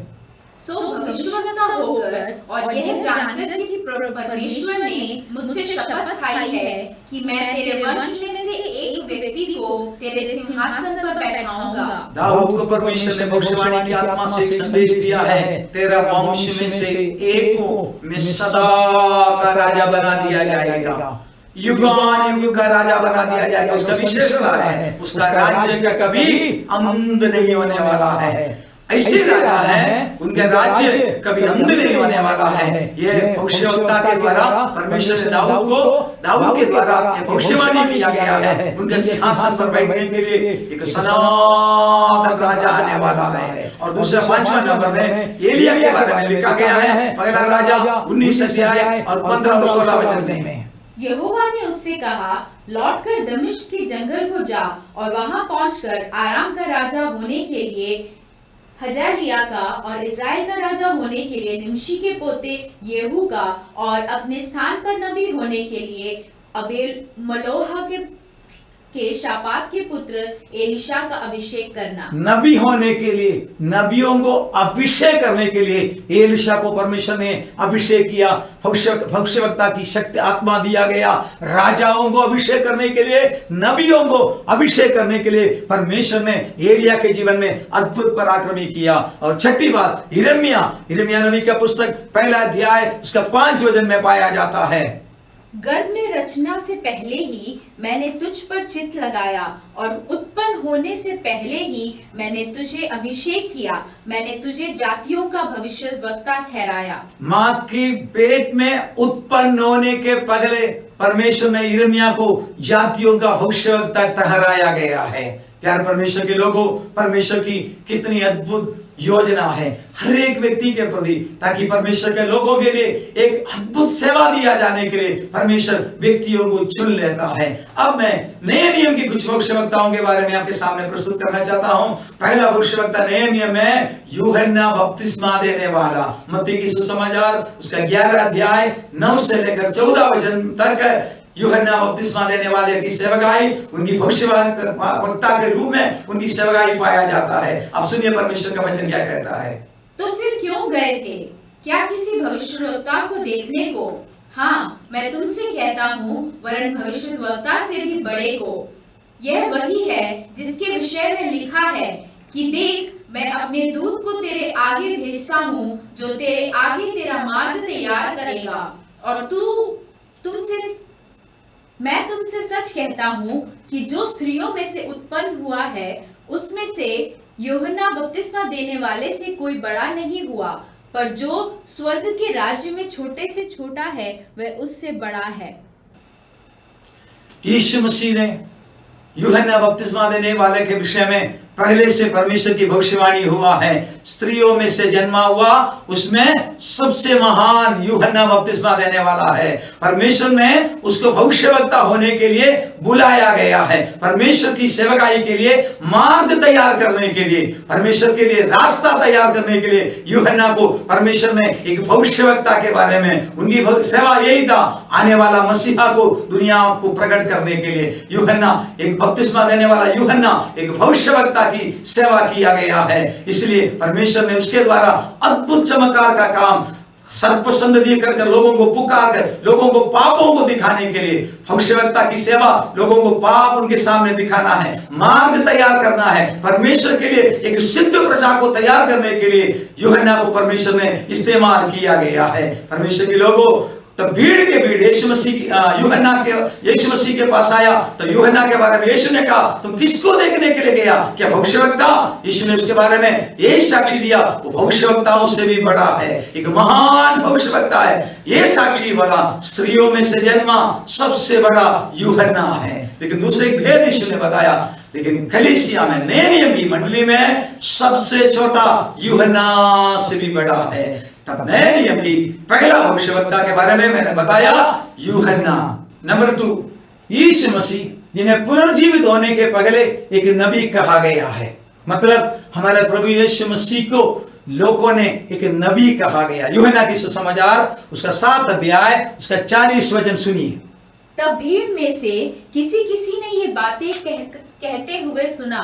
सो भविष्यवक्ता होकर और यह जानकर कि परमेश्वर ने मुझसे शपथ खाई है कि मैं तेरे वंश में से एक व्यक्ति को तेरे सिंहासन पर बैठाऊंगा। दाऊद को परमेश्वर ने भविष्यवाणी की आत्मा से एक संदेश दिया है, तेरा वंश में से एक को मैं सदा का राजा बना दिया जाएगा, युगान युग का राजा बना दिया जाएगा। उसका विशेषता है, उसका राज्य का कभी अंत नहीं होने वाला है। ऐसे राजा है, उनका राज्य कभी अंत नहीं होने वाला है। ये भविष्यवक्ता के द्वारा परमेश्वर ने दाऊद के द्वारा ये भविष्यवाणी किया गया है। उनके सिंहासन पर बैठने के लिए एक सनातन राजा आने वाला है। और दूसरा 5वां नंबर में एलिया के बारे में लिखा गया है, पहला राजा 19 अध्याय और 15 और 16 वचन में। यहोवा ने उससे कहा, लौटकर दमिश्क के जंगल को जा और वहां पहुंचकर आराम का राजा होने के लिए हजालिया का और इस्राएल का राजा होने के लिए निमशी के पोते येहू का और अपने स्थान पर नबी होने के लिए अबेल मलोहा के शापात के पुत्र एलिशा का अभिषेक करना। नबी होने के लिए, नबियों को अभिषेक करने के लिए एलिशा को परमेश्वर ने अभिषेक किया। भविष्यवक्ता की शक्ति आत्मा दिया गया। राजाओं को अभिषेक करने के लिए, नबियों को अभिषेक करने के लिए परमेश्वर ने एलिया के जीवन में अद्भुत पराक्रमी किया। और छठी बात, यिर्मयाह नबी का पुस्तक 1 अध्याय उसका 5 वचन में पाया जाता है, गर्भ में रचना से पहले ही मैंने तुझ पर चित्त लगाया और उत्पन्न होने से पहले ही मैंने तुझे अभिषेक किया, मैंने तुझे जातियों का भविष्यवक्ता ठहराया। माँ की पेट में उत्पन्न होने के पहले परमेश्वर ने यिर्मयाह को जातियों का भविष्यवक्ता ठहराया गया है। प्यार परमेश्वर के लोगों, परमेश्वर की कितनी अद्भुत योजना है हर एक व्यक्ति के प्रति, ताकि परमेश्वर के लोगों के लिए एक अद्भुत सेवा दिया जाने के लिए परमेश्वर व्यक्तियों को चुन लेता है। अब मैं नए नियम की कुछ भविष्यवक्ताओं के बारे में आपके सामने प्रस्तुत करना चाहता हूं। पहला भविष्यवक्ता नए नियम में यूहन्ना बपतिस्मा देने वाला। मत्ती की सुसमाचार उसका 11 अध्याय 9 से लेकर 14 वचन तक यूहन्ना बपतिस्मा देने वाले की सेवकाई, उनकी भविष्यवक्ता के रूप में उनकी सेवकाई पाया जाता है। अब सुनिए परमेश्वर का वचन क्या कहता है। तो फिर क्यों गए थे? क्या किसी भविष्यवक्ता को देखने को? हाँ, मैं तुमसे कहता हूँ, वरन भविष्यवक्ता से भी बड़े को। यह वही है जिसके विषय में लिखा है कि देख, मैं अपने दूत को तेरे आगे भेजता हूँ, जो तेरे आगे तेरा मार्ग तैयार करेगा। और मैं तुमसे सच कहता हूँ कि जो स्त्रियों में से उत्पन्न हुआ है, उसमें से यूहन्ना बपतिस्मा देने वाले से कोई बड़ा नहीं हुआ, पर जो स्वर्ग के राज्य में छोटे से छोटा है, वह उससे बड़ा है। यीशु मसीह ने यूहन्ना बपतिस्मा देने वाले के विषय में पहले से परमेश्वर की भविष्यवाणी हुआ है। स्त्रियों में से जन्मा हुआ उसमें सबसे महान यूहन्ना बपतिस्मा देने वाला है। परमेश्वर ने उसको भविष्यवक्ता होने के लिए बुलाया गया है, परमेश्वर की सेवकाई के लिए मार्ग तैयार करने के लिए, परमेश्वर के लिए रास्ता तैयार करने के लिए यूहन्ना को परमेश्वर ने एक भविष्यवक्ता के बारे में, उनकी सेवा यही था, आने वाला मसीहा को दुनिया को प्रकट करने के लिए यूहन्ना, एक बपतिस्मा देने वाला यूहन्ना एक भविष्यवक्ता की सेवा किया गया है। इसलिए परमेश्वर ने उसके द्वारा अद्भुत चमत्कार का काम, सर्प संधि कर लोगों को पुकार कर लोगों को पापों को दिखाने के लिए, भविष्यवक्ता की सेवा लोगों को पाप उनके सामने दिखाना है, मार्ग तैयार करना है, परमेश्वर के लिए एक सिद्ध प्रजा को तैयार करने के लिए यूहन्ना को परमेश्वर ने इस्तेमाल किया गया है। परमेश्वर के लोगों, तब भीड़ के भीड़ यीशु मसीह के पास आया तो यूहन्ना के बारे में यीशु ने कहा, तुम किसको देखने के लिए गया? क्या भविष्यवक्ता? यीशु ने उसके बारे में यही साक्षी दिया, वो भविष्यवक्ताओं से भी बड़ा है, एक महान भविष्यवक्ता है। ये साक्षी वाला स्त्रियों में से जन्मा सबसे बड़ा यूहन्ना है। लेकिन दूसरे भेद यीशु ने बताया, लेकिन कलीसिया में, नए नियम की मंडली में सबसे छोटा यूहन्ना से भी बड़ा है। तब नए नियम की पहला भविष्यवक्ता के बारे में मैंने बताया यूहन्ना। नंबर 2, यीशु मसीह जिन्हें पुनर्जीवित होने के पहले एक नबी कहा गया है। मतलब हमारे प्रभु यीशु मसीह को लोगों ने एक नबी कहा गया। यूहन्ना की सुसमाचार उसका 7 अध्याय उसका 40 वचन सुनिए। तब भीड़ में से किसी ने ये बातें कहते हुए सुना,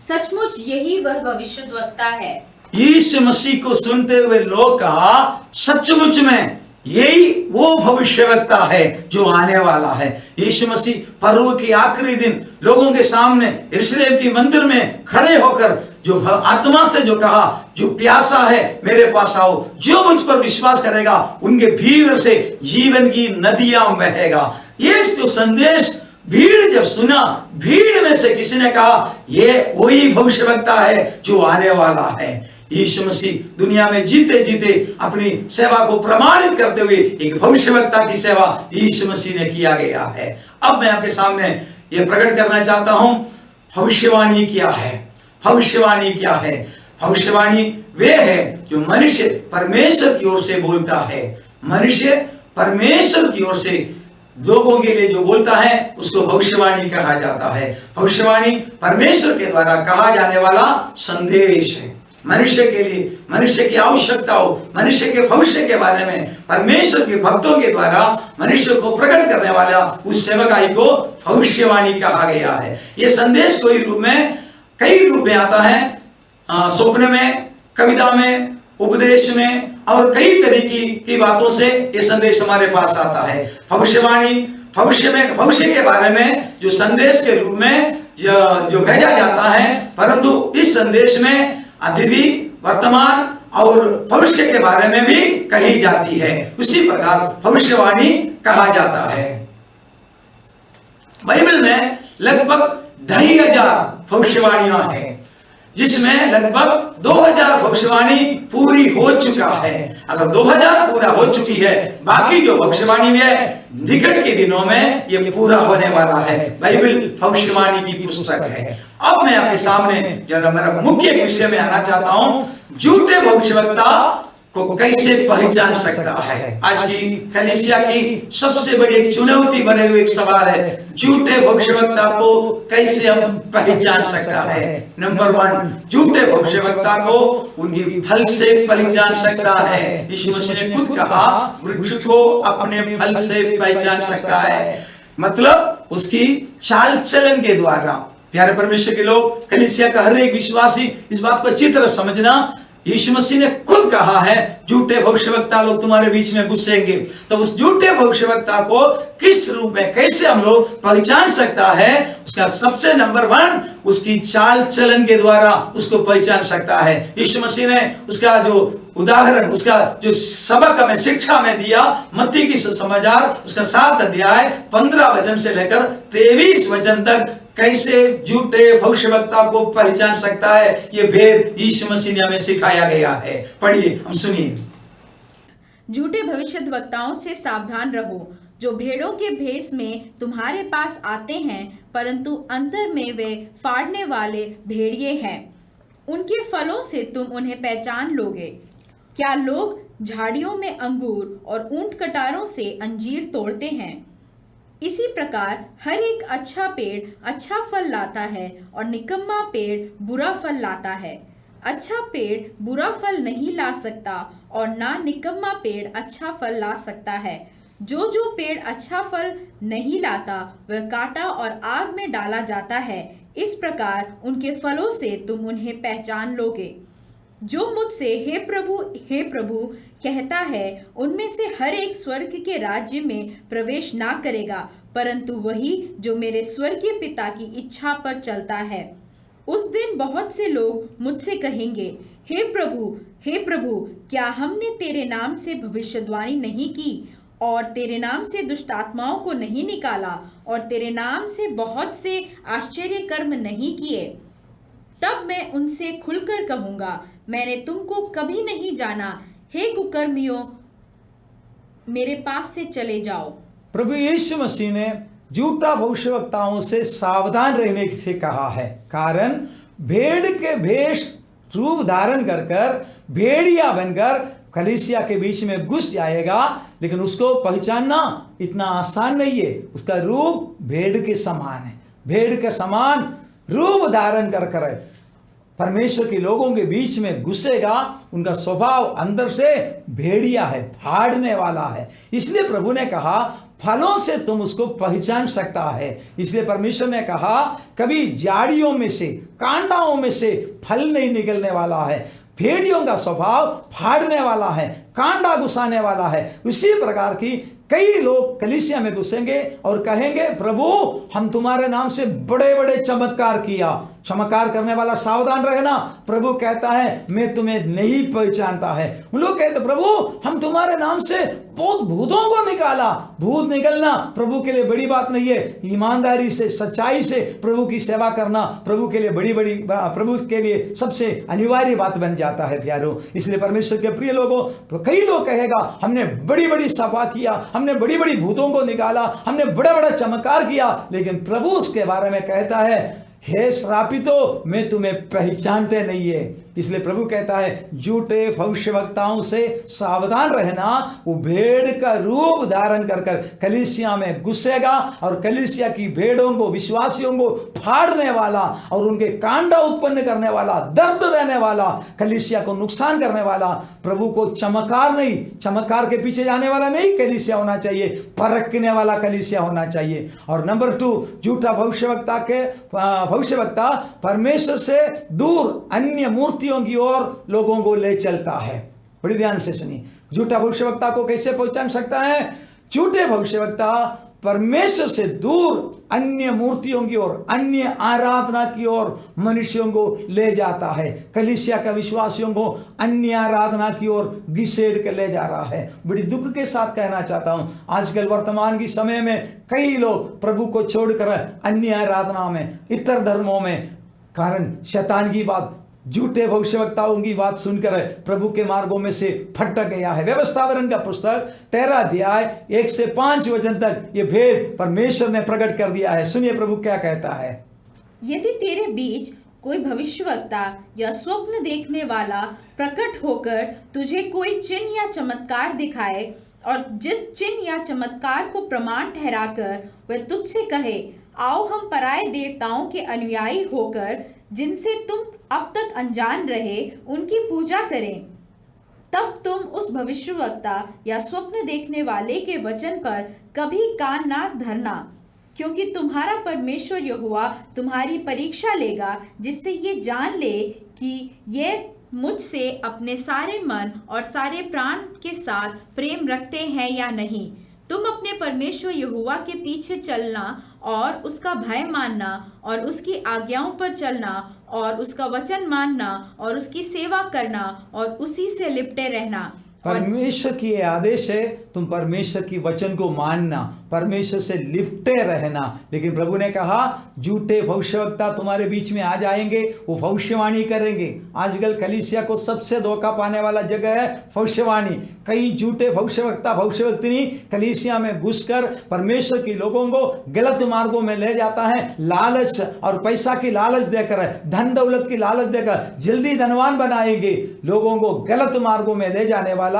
सचमुच यही वह भविष्यद्वक्ता है। यीशु मसीह को सुनते हुए लोग कहा, सचमुच में यही वो भविष्यवक्ता है जो आने वाला है। यीशु मसीह प्रभु के आखिरी दिन लोगों के सामने यरूशलेम की मंदिर में खड़े होकर जो आत्मा से जो कहा, जो प्यासा है मेरे पास आओ, जो मुझ पर विश्वास करेगा उनके भीतर से जीवन की नदियां बहेगा। ये जो संदेश भीड़ जब सुना, भीड़ में से किसी ने कहा, ये वही भविष्यवक्ता है जो आने वाला है। यीशु मसीह दुनिया में जीते जीते अपनी सेवा को प्रमाणित करते हुए एक भविष्यवक्ता की सेवा यीशु मसीह ने किया गया है। अब मैं आपके सामने ये प्रकट करना चाहता हूं, भविष्यवाणी क्या है? भविष्यवाणी क्या है? भविष्यवाणी वे है जो मनुष्य परमेश्वर की ओर से बोलता है। मनुष्य परमेश्वर की ओर से लोगों के लिए जो बोलता है उसको भविष्यवाणी कहा जाता है। भविष्यवाणी परमेश्वर के द्वारा कहा जाने वाला संदेश है। मनुष्य के लिए, मनुष्य की आवश्यकताओं, मनुष्य के भविष्य के बारे में परमेश्वर के भक्तों के द्वारा मनुष्य को प्रकट करने वाला उस सेवकाई को भविष्यवाणी कहा गया है। यह संदेश कई रूप में आता है, स्वप्न में, कविता में, उपदेश में और कई तरीके की बातों से यह संदेश हमारे पास आता है। भविष्यवाणी भविष्य के बारे में जो संदेश के रूप में जो भेजा जाता है, परंतु इस संदेश में अतीत, वर्तमान और भविष्य के बारे में भी कही जाती है। उसी प्रकार भविष्यवाणी कहा जाता है। बाइबल में लगभग 2500 भविष्यवाणियां हैं, जिसमें लगभग 2000 भविष्यवाणी पूरी हो चुका है। अगर 2000 पूरा हो चुकी है, बाकी जो भविष्यवाणी है निकट के दिनों में ये पूरा होने वाला है। बाइबल भविष्यवाणी की पुस्तक है। अब मैं आपके सामने जरा मेरा मुख्य विषय में आना चाहता हूं, झूठे भविष्यवक्ता को कैसे पहचान सकता है। आज की कलीसिया की सबसे बड़ी एक चुनौती बने हुए एक सवाल है, झूठे भविष्यवक्ता को कैसे हम पहचान सकता है। नंबर 1, झूठे भविष्यवक्ता को उनके फल से पहचान सकता है। यीशु मसीह ने खुद कहा, वृक्ष को अपने फल से पहचान सकता है, मतलब उसकी चाल चलन के द्वारा। प्यारे परमेश्वर के लोग, कलीसिया का हर एक विश्वासी इस बात को अच्छी तरह समझना, यीशु मसीह ने खुद कहा है झूठे भविष्यवक्ता लोग तुम्हारे बीच में घुसेंगे। तो उस झूठे भविष्यवक्ता को किस रूप में कैसे हम लोग पहचान सकता है, उसका सबसे नंबर 1 उसकी चाल चलन के द्वारा उसको पहचान सकता है। यीशु मसीह ने उसका जो उदाहरण, उसका जो सबक हमें शिक्षा में दिया, मत्ती की सुसमाचार उसका 7 अध्याय 15 वचन से लेकर 23 वचन तक कैसे झूठे भविष्यवक्ता को पहचान सकता है, ये भेद यीशु मसीह ने हमें सिखाया गया है। पढ़िए, हम सुनिए। झूठे भविष्यद्वक्ताओं से सावधान रहो, जो भेड़ों के भेष में तुम्हारे पास आते हैं, परंतु अंतर में वे फाड़ने वाले भेड़िए हैं। उनके फलों से तुम उन्हें पहचान लोगे। क्या लोग झाड़ियों में अंगूर और ऊंट कटारों से अंजीर तोड़ते हैं? इसी प्रकार हर एक अच्छा पेड़ अच्छा फल लाता है और निकम्मा पेड़ बुरा फल लाता है। अच्छा पेड़ बुरा फल नहीं ला सकता और ना निकम्मा पेड़ अच्छा फल ला सकता है। जो पेड़ अच्छा फल नहीं लाता वह काटा और आग में डाला जाता है। इस प्रकार उनके फलों से तुम उन्हें पहचान लोगे। जो मुझसे हे प्रभु कहता है, उनमें से हर एक स्वर्ग के राज्य में प्रवेश ना करेगा, परंतु वही जो मेरे स्वर्गीय पिता की इच्छा पर चलता है। उस दिन बहुत से लोग मुझसे कहेंगे, हे प्रभु, क्या हमने तेरे नाम से भविष्यवाणी नहीं की और तेरे नाम से दुष्ट आत्माओं को नहीं निकाला और तेरे नाम से बहुत से आश्चर्य कर्म नहीं किए? तब मैं उनसे खुलकर कहूंगा, मैंने तुमको कभी नहीं जाना। हे कुकर्मियों, मेरे पास से चले जाओ। प्रभु यीशु मसीह ने झूठा भविष्यवक्ताओं से सावधान रहने से कहा है, कारण भेड़ के भेष रूप धारण कर भेड़िया बनकर कलीसिया के बीच में घुस जाएगा, लेकिन उसको पहचानना इतना आसान नहीं है। उसका रूप भेड़ के समान है, भेड़ के समान रूप धारण कर परमेश्वर के लोगों के बीच में घुसेगा। उनका स्वभाव अंदर से भेड़िया है, फाड़ने वाला है। इसलिए प्रभु ने कहा फलों से तुम उसको पहचान सकता है। इसलिए परमेश्वर ने कहा कभी झाड़ियों में से, कांडाओं में से फल नहीं निकलने वाला है। भेड़ियों का स्वभाव फाड़ने वाला है, कांडा घुसाने वाला है। उसी प्रकार की कई लोग कलीसिया में घुसेंगे और कहेंगे, प्रभु हम तुम्हारे नाम से बड़े बड़े चमत्कार किया। चमत्कार करने वाला सावधान रहना, प्रभु कहता है मैं तुम्हें नहीं पहचानता है। उन लोग कहते, प्रभु हम तुम्हारे नाम से बहुत भूतों को निकाला। भूत निकलना प्रभु के लिए बड़ी बात नहीं है। ईमानदारी से, सच्चाई से प्रभु की सेवा करना प्रभु के लिए प्रभु के लिए सबसे अनिवार्य बात बन जाता है प्यारो। इसलिए परमेश्वर के प्रिय लोगों, तो कई लोग कहेगा हमने बड़ी बड़ी सभा किया, हमने बड़ी बड़ी भूतों को निकाला, हमने बड़ा बड़ा चमत्कार किया, लेकिन प्रभु उसके बारे में कहता है, हे श्रापितो मैं तुम्हें पहचानते नहीं है। इसलिए प्रभु कहता है झूठे भविष्यवक्ताओं से सावधान रहना। वो भेड़ का रूप धारण कर कलीसिया में घुसेगा और कलीसिया की भेड़ों को, विश्वासियों को फाड़ने वाला और उनके कांडा उत्पन्न करने वाला, दर्द देने वाला, कलीसिया को नुकसान करने वाला। प्रभु को चमत्कार नहीं, चमत्कार के पीछे जाने वाला नहीं कलीसिया होना चाहिए, परखने वाला कलीसिया होना चाहिए। और नंबर 2, झूठा भविष्यवक्ता परमेश्वर से दूर अन्य मूर्तियों की ओर लोगों को ले चलता है। बड़ी ध्यान से सुनिए, झूठा भविष्यवक्ता को कैसे पहचान सकता है? झूठे भविष्यवक्ता परमेश्वर से दूर अन्य मूर्तियों की ओर, अन्य आराधना की ओर मनुष्यों को ले जाता है। कलीसिया का विश्वासियों को अन्य आराधना की ओर घसीट कर ले जा रहा है। बड़ी दुख के साथ कहना चाहता हूं, आजकल वर्तमान की समय में कई लोग प्रभु को छोड़कर अन्य आराधना में, इतर धर्मों में, कारण शैतान की बात, झूठे भविष्यवक्ताओं की बात सुनकर प्रभु के मार्गों में से भटक गया है। व्यवस्थापन का पुस्तक 13 अध्याय 1 से 5 वचन तक ये भेद परमेश्वर ने प्रकट कर दिया है। सुनिए प्रभु क्या कहता है। यदि तेरे बीच कोई भविष्यवक्ता या स्वप्न देखने वाला प्रकट होकर तुझे कोई चिन्ह या चमत्कार दिखाए और जिस चिन्ह या चमत्कार को प्रमाण ठहराकर वह तुझसे कहे, आओ हम पराये देवताओं के अनुयायी होकर जिनसे तुम अब तक अनजान रहे उनकी पूजा करें, तब तुम उस भविष्यवक्ता या स्वप्न देखने वाले के वचन पर कभी कान ना धरना, क्योंकि तुम्हारा परमेश्वर यहोवा तुम्हारी परीक्षा लेगा, जिससे ये जान ले कि ये मुझसे अपने सारे मन और सारे प्राण के साथ प्रेम रखते हैं या नहीं। तुम अपने परमेश्वर यहोवा के पीछे चलना और उसका भय मानना और उसकी आज्ञाओं पर चलना और उसका वचन मानना और उसकी सेवा करना और उसी से लिपटे रहना परमेश्वर की ये आदेश है, तुम परमेश्वर की वचन को मानना, परमेश्वर से लिपटे रहना। लेकिन प्रभु ने कहा झूठे भविष्यवक्ता तुम्हारे बीच में आ जाएंगे, वो भविष्यवाणी करेंगे। आजकल कलीसिया को सबसे धोखा पाने वाला जगह है भविष्यवाणी। कई झूठे भविष्यवक्ता भविष्यवक्तिनी कलीसिया में घुसकर परमेश्वर के लोगों को गलत मार्गों में ले जाता है। लालच और पैसा की लालच देकर, धन दौलत की लालच देकर जल्दी धनवान बनाएंगे, लोगों को गलत मार्गों में ले जाने वाला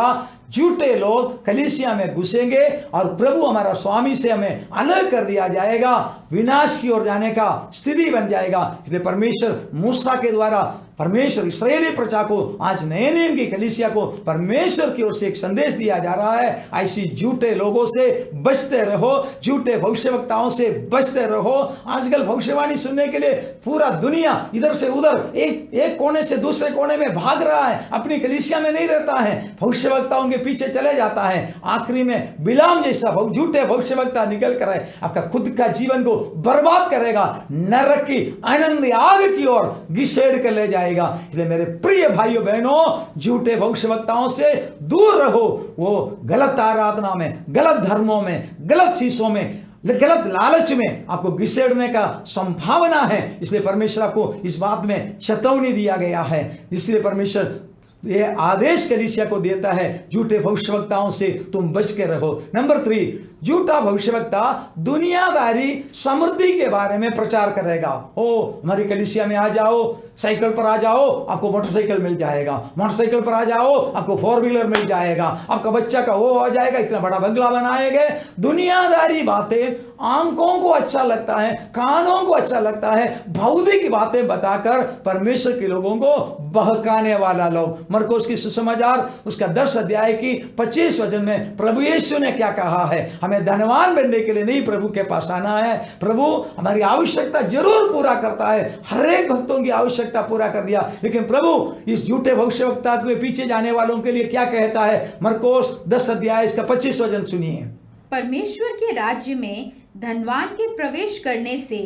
झूठे लोग कलीसिया में घुसेंगे और प्रभु हमारा स्वामी से हमें अलग कर दिया जाएगा, विनाश की ओर जाने का स्थिति बन जाएगा। इसलिए परमेश्वर मूसा के द्वारा परमेश्वर इस्राएली प्रजा को आज नए नियम की कलीसिया को परमेश्वर की ओर से एक संदेश दिया जा रहा है, ऐसी झूठे लोगों से बचते रहो, झूठे भविष्यवक्ताओं से बचते रहो। आजकल भविष्यवाणी सुनने के लिए पूरा दुनिया इधर से उधर एक कोने से दूसरे कोने में भाग रहा है, अपनी कलीसिया में नहीं रहता है, भविष्यवक्ताओं के पीछे चले जाता है। आखिरी में बिलाम जैसा झूठे भविष्यवक्ता निकल कर आपका खुद का जीवन को बर्बाद करेगा, नरक की आनंद आग की ओर घिसेड़ कर ले जाएगा। इसलिए मेरे प्रिय भाइयों बहनों, झूठे भविष्यवक्ताओं से दूर रहो। वो गलत आराधना में, गलत धर्मों में, गलत चीजों में, गलत लालच में आपको घिसेड़ने का संभावना है। इसलिए परमेश्वर आपको इस बात में चेतावनी दिया गया है। इसलिए परमेश्वर ये आदेश कलीसिया को देता है, झूठे भविष्यवक्ताओं से तुम बच के रहो। नंबर 3, झूठा भविष्यवक्ता दुनियादारी समृद्धि के बारे में प्रचार करेगा। ओ हमारी कलीसिया में आ जाओ, साइकिल पर आ जाओ, आपको मोटरसाइकिल मिल जाएगा, मोटरसाइकिल पर आ जाओ, आपको 4 व्हीलर मिल जाएगा, आपका बच्चा का वो आ जाएगा, इतना बड़ा बंगला बनाएंगे। दुनियादारी बातें आंखों को अच्छा लगता है, कानों को अच्छा लगता है, भौतिक बातें बताकर परमेश्वर के लोगों को बहकाने वाला लोग। मरकुस की सुसमाचार उसका 10 अध्याय की 25 वचन में प्रभु यीशु ने क्या कहा है, हमें धनवान बनने के लिए नहीं प्रभु के पास आना है। प्रभु हमारी आवश्यकता जरूर पूरा करता है, हर एक भक्तों की आवश्यकता पूरा कर दिया, लेकिन प्रभु इस झूठे भविष्यवक्ता के पीछे जाने वालों के लिए क्या कहता है। मरकुस 10 अध्याय इसका 25 वचन सुनिए। परमेश्वर के राज्य में धनवान के प्रवेश करने से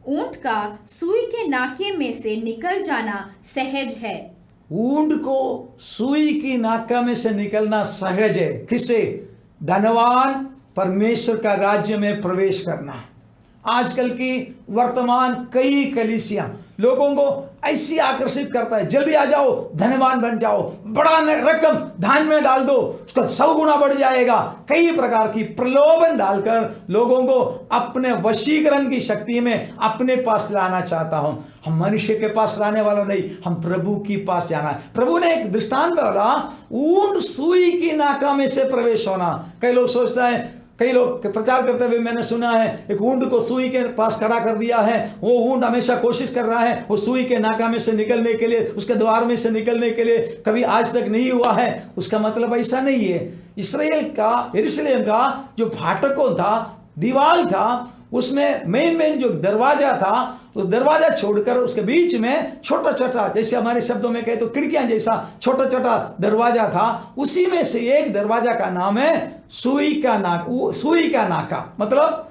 ऊंट का सुई के नाके में से निकल जाना सहज है। ऊंट को सुई की नाका में से निकलना सहज है। किसे? धनवान परमेश्वर का राज्य में प्रवेश करना। आजकल की वर्तमान कई कलीसिया लोगों को ऐसी आकर्षित करता है, जल्दी आ जाओ, धनवान बन जाओ, बड़ा रकम धान में डाल दो, उसका 100 गुना बढ़ जाएगा। कई प्रकार की प्रलोभन डालकर लोगों को अपने वशीकरण की शक्ति में अपने पास लाना चाहता हूं। हम मनुष्य के पास लाने वाला नहीं, हम प्रभु के पास जाना है। प्रभु ने एक दृष्टांत बोला, ऊंट सुई की नाका में से प्रवेश होना। कई लोग सोचता है, कई लोग प्रचार करते हुए मैंने सुना है, एक ऊंट को सुई के पास खड़ा कर दिया है, वो ऊंट हमेशा कोशिश कर रहा है वो सुई के नाका में से निकलने के लिए, उसके द्वार में से निकलने के लिए, कभी आज तक नहीं हुआ है। उसका मतलब ऐसा नहीं है। इस्राएल का, यरूशलेम का जो फाटकों था, दीवार था, उसमें मेन जो दरवाजा था, उस दरवाजा छोड़कर उसके बीच में छोटा छोटा, जैसे हमारे शब्दों में कहे तो खिड़कियां जैसा छोटा छोटा दरवाजा था। उसी में से एक दरवाजा का नाम है सुई का नाका। मतलब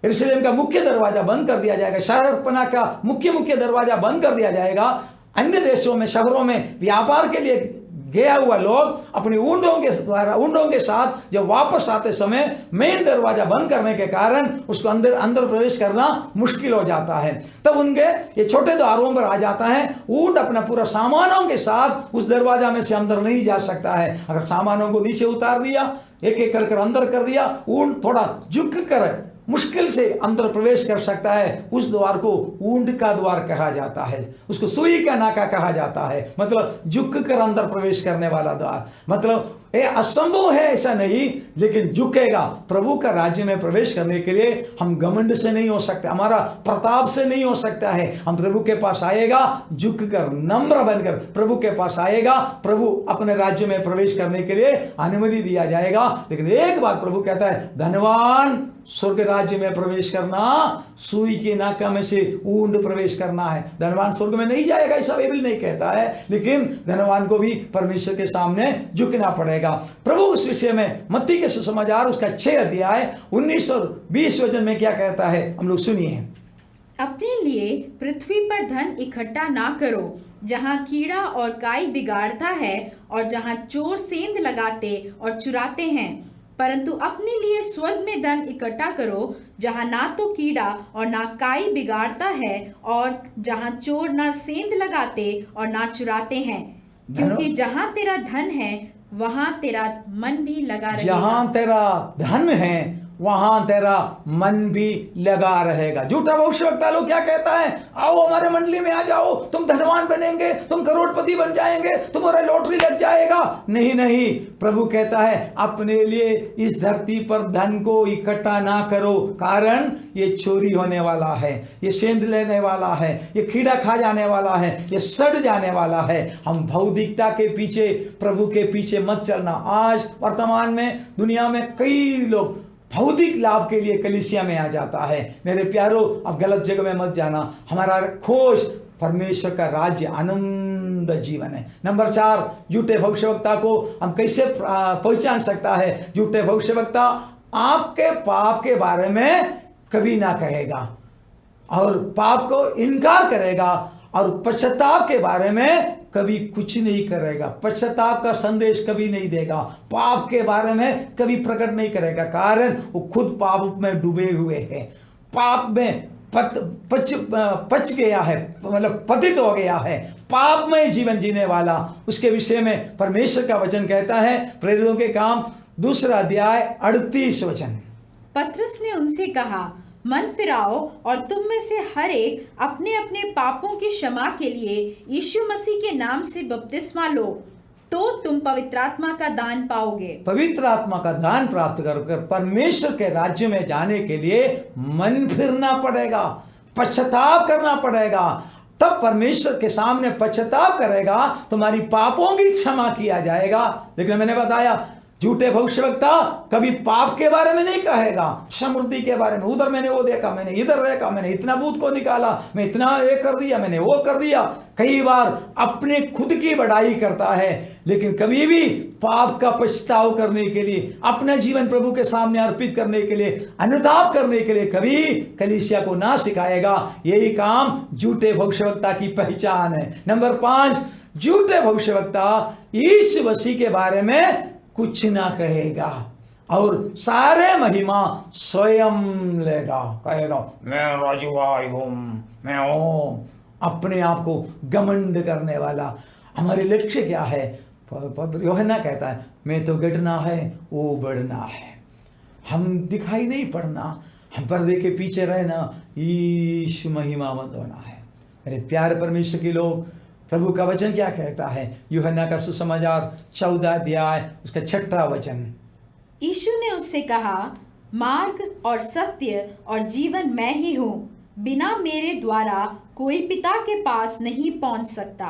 यरूशलेम का मुख्य दरवाजा बंद कर दिया जाएगा, शहरपना का मुख्य दरवाजा बंद कर दिया जाएगा। अन्य देशों में, शहरों में व्यापार के लिए गया हुआ लोग अपने ऊंटों के साथ जब वापस आते समय मेन दरवाजा बंद करने के कारण उसको अंदर प्रवेश करना मुश्किल हो जाता है। तब उनके ये छोटे द्वारों पर आ जाता है। ऊंट अपना पूरा सामानों के साथ उस दरवाजा में से अंदर नहीं जा सकता है। अगर सामानों को नीचे उतार दिया, एक एक कर अंदर कर दिया, ऊंट थोड़ा झुक कर मुश्किल से अंदर प्रवेश कर सकता है। उस द्वार को ऊंट का द्वार कहा जाता है, उसको सुई का नाका कहा जाता है। मतलब झुक कर अंदर प्रवेश करने वाला द्वार। मतलब ये असंभव है ऐसा नहीं, लेकिन झुकेगा। प्रभु का राज्य में प्रवेश करने के लिए हम घमंड से नहीं हो सकते, हमारा प्रताप से नहीं हो सकता है। हम प्रभु के पास आएगा, झुक कर नम्र बनकर प्रभु के पास आएगा, प्रभु अपने राज्य में प्रवेश करने के लिए अनुमति दिया जाएगा। लेकिन एक बात प्रभु कहता है, धनवान स्वर्ग राज्य में प्रवेश करना, सुई के नाका में से ऊंट प्रवेश करना है। धनवान स्वर्ग में नहीं जाएगा ऐसा बाइबल नहीं कहता है, लेकिन धनवान को भी परमेश्वर के सामने झुकना पड़ेगा। प्रभु उस विषय में मत्ती के सुसमाचार उसका 6 अध्याय 19 और 20 वचन में क्या कहता है, हम लोग सुनिए। अपने लिए पृथ्वी पर धन इकट्ठा ना करो, जहाँ कीड़ा और काई बिगाड़ता है और जहाँ चोर सेंध लगाते और चुराते हैं, परंतु अपने लिए स्वर्ग में धन इकट्ठा करो, जहाँ ना तो कीड़ा और ना काई बिगाड़ता है और जहाँ चोर ना सेंध लगाते और ना चुराते हैं, क्योंकि जहाँ तेरा धन है वहाँ तेरा मन भी लगा रहेगा। जहां तेरा धन है वहां तेरा मन भी लगा रहेगा। झूठा भविष्यवक्ता लोग क्या कहता है, आओ हमारे मंडली में आ जाओ, तुम धनवान बनेंगे, तुम करोड़पति बन जाएंगे, तुम्हारा लॉटरी लग जाएगा। नहीं नहीं, प्रभु कहता है अपने लिए इस धरती पर धन को इकट्ठा ना करो, कारण ये चोरी होने वाला है, ये सेंध लेने वाला है, ये कीड़ा खा जाने वाला है, ये सड़ जाने वाला है। हम भौतिकता के पीछे, प्रभु के पीछे मत चलना। आज वर्तमान में दुनिया में कई लोग भौतिक लाभ के लिए कलीसिया में आ जाता है। मेरे प्यारो, अब गलत जगह में मत जाना। हमारा खोज परमेश्वर का राज्य, आनंद जीवन है। नंबर 4, झूठे भविष्यवक्ता को हम कैसे पहचान सकता है। झूठे भविष्यवक्ता आपके पाप के बारे में कभी ना कहेगा और पाप को इनकार करेगा और पश्चाताप के बारे में कभी कुछ नहीं करेगा। पश्चाताप का संदेश कभी नहीं देगा, पाप के बारे में कभी प्रकट नहीं करेगा, कारण वो खुद पाप में डूबे हुए हैं, पाप में पच गया है, मतलब पतित हो गया है, पाप में जीवन जीने वाला। उसके विषय में परमेश्वर का वचन कहता है, प्रेरितों के काम 2 अध्याय 38 वचन। पतरस ने उनसे कहा, मन फिराओ और तुम में से हर एक अपने अपने पापों की क्षमा के लिए यीशु मसीह के नाम से बपतिस्मा लो, तो तुम पवित्र आत्मा का दान पाओगे। पवित्र आत्मा का दान प्राप्त कर परमेश्वर के राज्य में जाने के लिए मन फिरना पड़ेगा, पश्चाताप करना पड़ेगा। तब परमेश्वर के सामने पश्चाताप करेगा, तुम्हारी पापों की क्षमा किया जाएगा। लेकिन मैंने बताया, झूठे भविष्यवक्ता कभी पाप के बारे में नहीं कहेगा, समृद्धि के बारे में, उधर मैंने वो देखा, मैंने इधर देखा, मैंने इतना भूत को निकाला, मैं इतना ये कर दिया, मैंने वो कर दिया। कई बार अपने खुद की बड़ाई करता है, लेकिन कभी भी पाप का पछताव करने के लिए, अपना जीवन प्रभु के सामने अर्पित करने के लिए, अनुताप करने के लिए कभी कलीसिया को ना सिखाएगा। यही काम झूठे भविष्यवक्ता की पहचान है। नंबर 5, झूठे भविष्यवक्ता यीशु मसीह के बारे में कुछ ना कहेगा और सारे महिमा स्वयं लेगा, कहेगा मैं राजुभाई हूं, मैं हूं, अपने आप को घमंड करने वाला। हमारे लक्ष्य क्या है? यूहन्ना कहता है, मैं तो घटना है वो बढ़ना है। हम दिखाई नहीं पड़ना, हम पर्दे के पीछे रहना, ईश महिमावंत होना है। मेरे प्यारे परमेश्वर के लोग, प्रभु का वचन क्या कहता है? यूहन्ना का सुसमाचार 14 अध्याय उसका 6 वचन। यीशु ने उससे कहा, मार्ग और सत्य और जीवन मैं ही हूँ, बिना मेरे द्वारा कोई पिता के पास नहीं पहुंच सकता।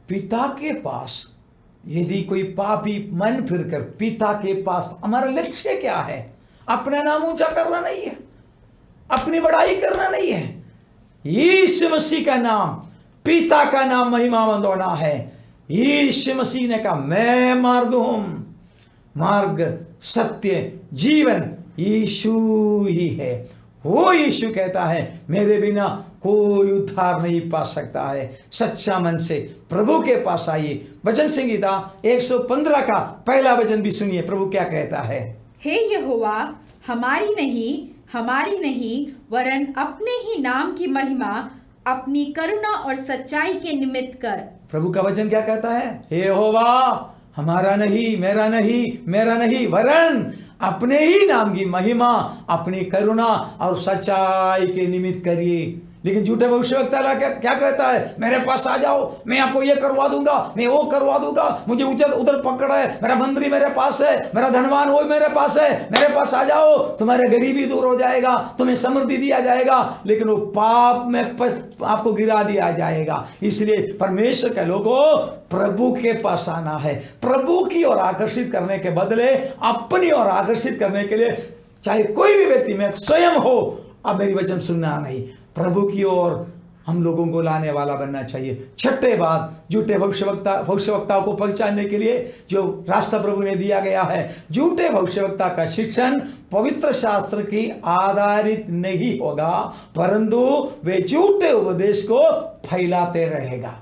पिता के पास यदि कोई पापी मन फिरकर पिता के पास, हमारा लक्ष्य क्या है? अपना नाम ऊंचा करना नहीं है, अपनी बड़ाई करना नहीं है, यीशु मसीह का नाम, पिता का नाम महिमावंत होना है। यीशु मसीह ने कहा, मैं मार्ग हूं, मार्ग सत्य जीवन यीशु ही है। वो यीशु कहता है, मेरे बिना कोई उद्धार नहीं पा सकता है। सच्चा मन से प्रभु के पास आइए। वचन संहिता 115 का पहला वचन भी सुनिए, प्रभु क्या कहता है? हे यहोवा, हमारी नहीं वरन अपने ही नाम की महिमा अपनी करुणा और सच्चाई के निमित्त कर। प्रभु का वचन क्या कहता है? हे यहोवा, हमारा नहीं, मेरा नहीं, वरन अपने ही नाम की महिमा अपनी करुणा और सच्चाई के निमित्त करिए। लेकिन झूठे भविष्यवक्ता क्या कहता है? मेरे पास आ जाओ, मैं आपको ये करवा दूंगा, मैं वो करवा दूंगा, मुझे उधर पकड़ा है, मेरा मंत्री मेरे पास है, मेरा धनवान वो मेरे पास है, मेरे पास आ जाओ, तुम्हारे गरीबी दूर हो जाएगा, तुम्हें समृद्धि दिया जाएगा। लेकिन वो पाप में आपको गिरा दिया जाएगा। इसलिए परमेश्वर के लोगों, प्रभु के पास आना है। प्रभु की ओर आकर्षित करने के बदले अपनी ओर आकर्षित करने के लिए, चाहे कोई भी व्यक्ति में स्वयं हो, अब मेरी वचन सुनना नहीं, प्रभु की ओर हम लोगों को लाने वाला बनना चाहिए। छठे बात, झूठे भविष्यवक्ताओं को पहचानने के लिए जो रास्ता प्रभु ने दिया गया है, झूठे भविष्यवक्ता का शिक्षण पवित्र शास्त्र की आधारित नहीं होगा, परंतु वे झूठे उपदेश को फैलाते रहेगा।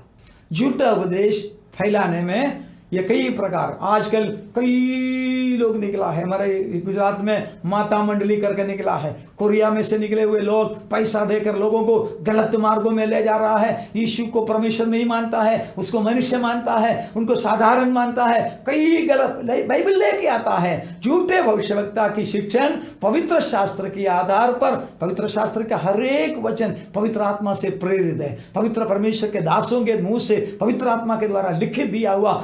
झूठा उपदेश फैलाने में ये कई प्रकार, आजकल कई लोग निकला है। हमारे गुजरात में माता मंडली करके निकला है, कोरिया में से निकले हुए लोग पैसा देकर लोगों को गलत मार्गों में ले जा रहा है। यीशु को परमेश्वर नहीं मानता है, उसको मनुष्य मानता है, उनको साधारण मानता है, कई गलत बाइबल लेके आता है। झूठे भविष्यवक्ता की शिक्षण पवित्र शास्त्र के आधार पर, पवित्र शास्त्र का हर एक वचन पवित्र आत्मा से प्रेरित है, पवित्र परमेश्वर के दासों के मुंह से पवित्र आत्मा के द्वारा लिखित दिया हुआ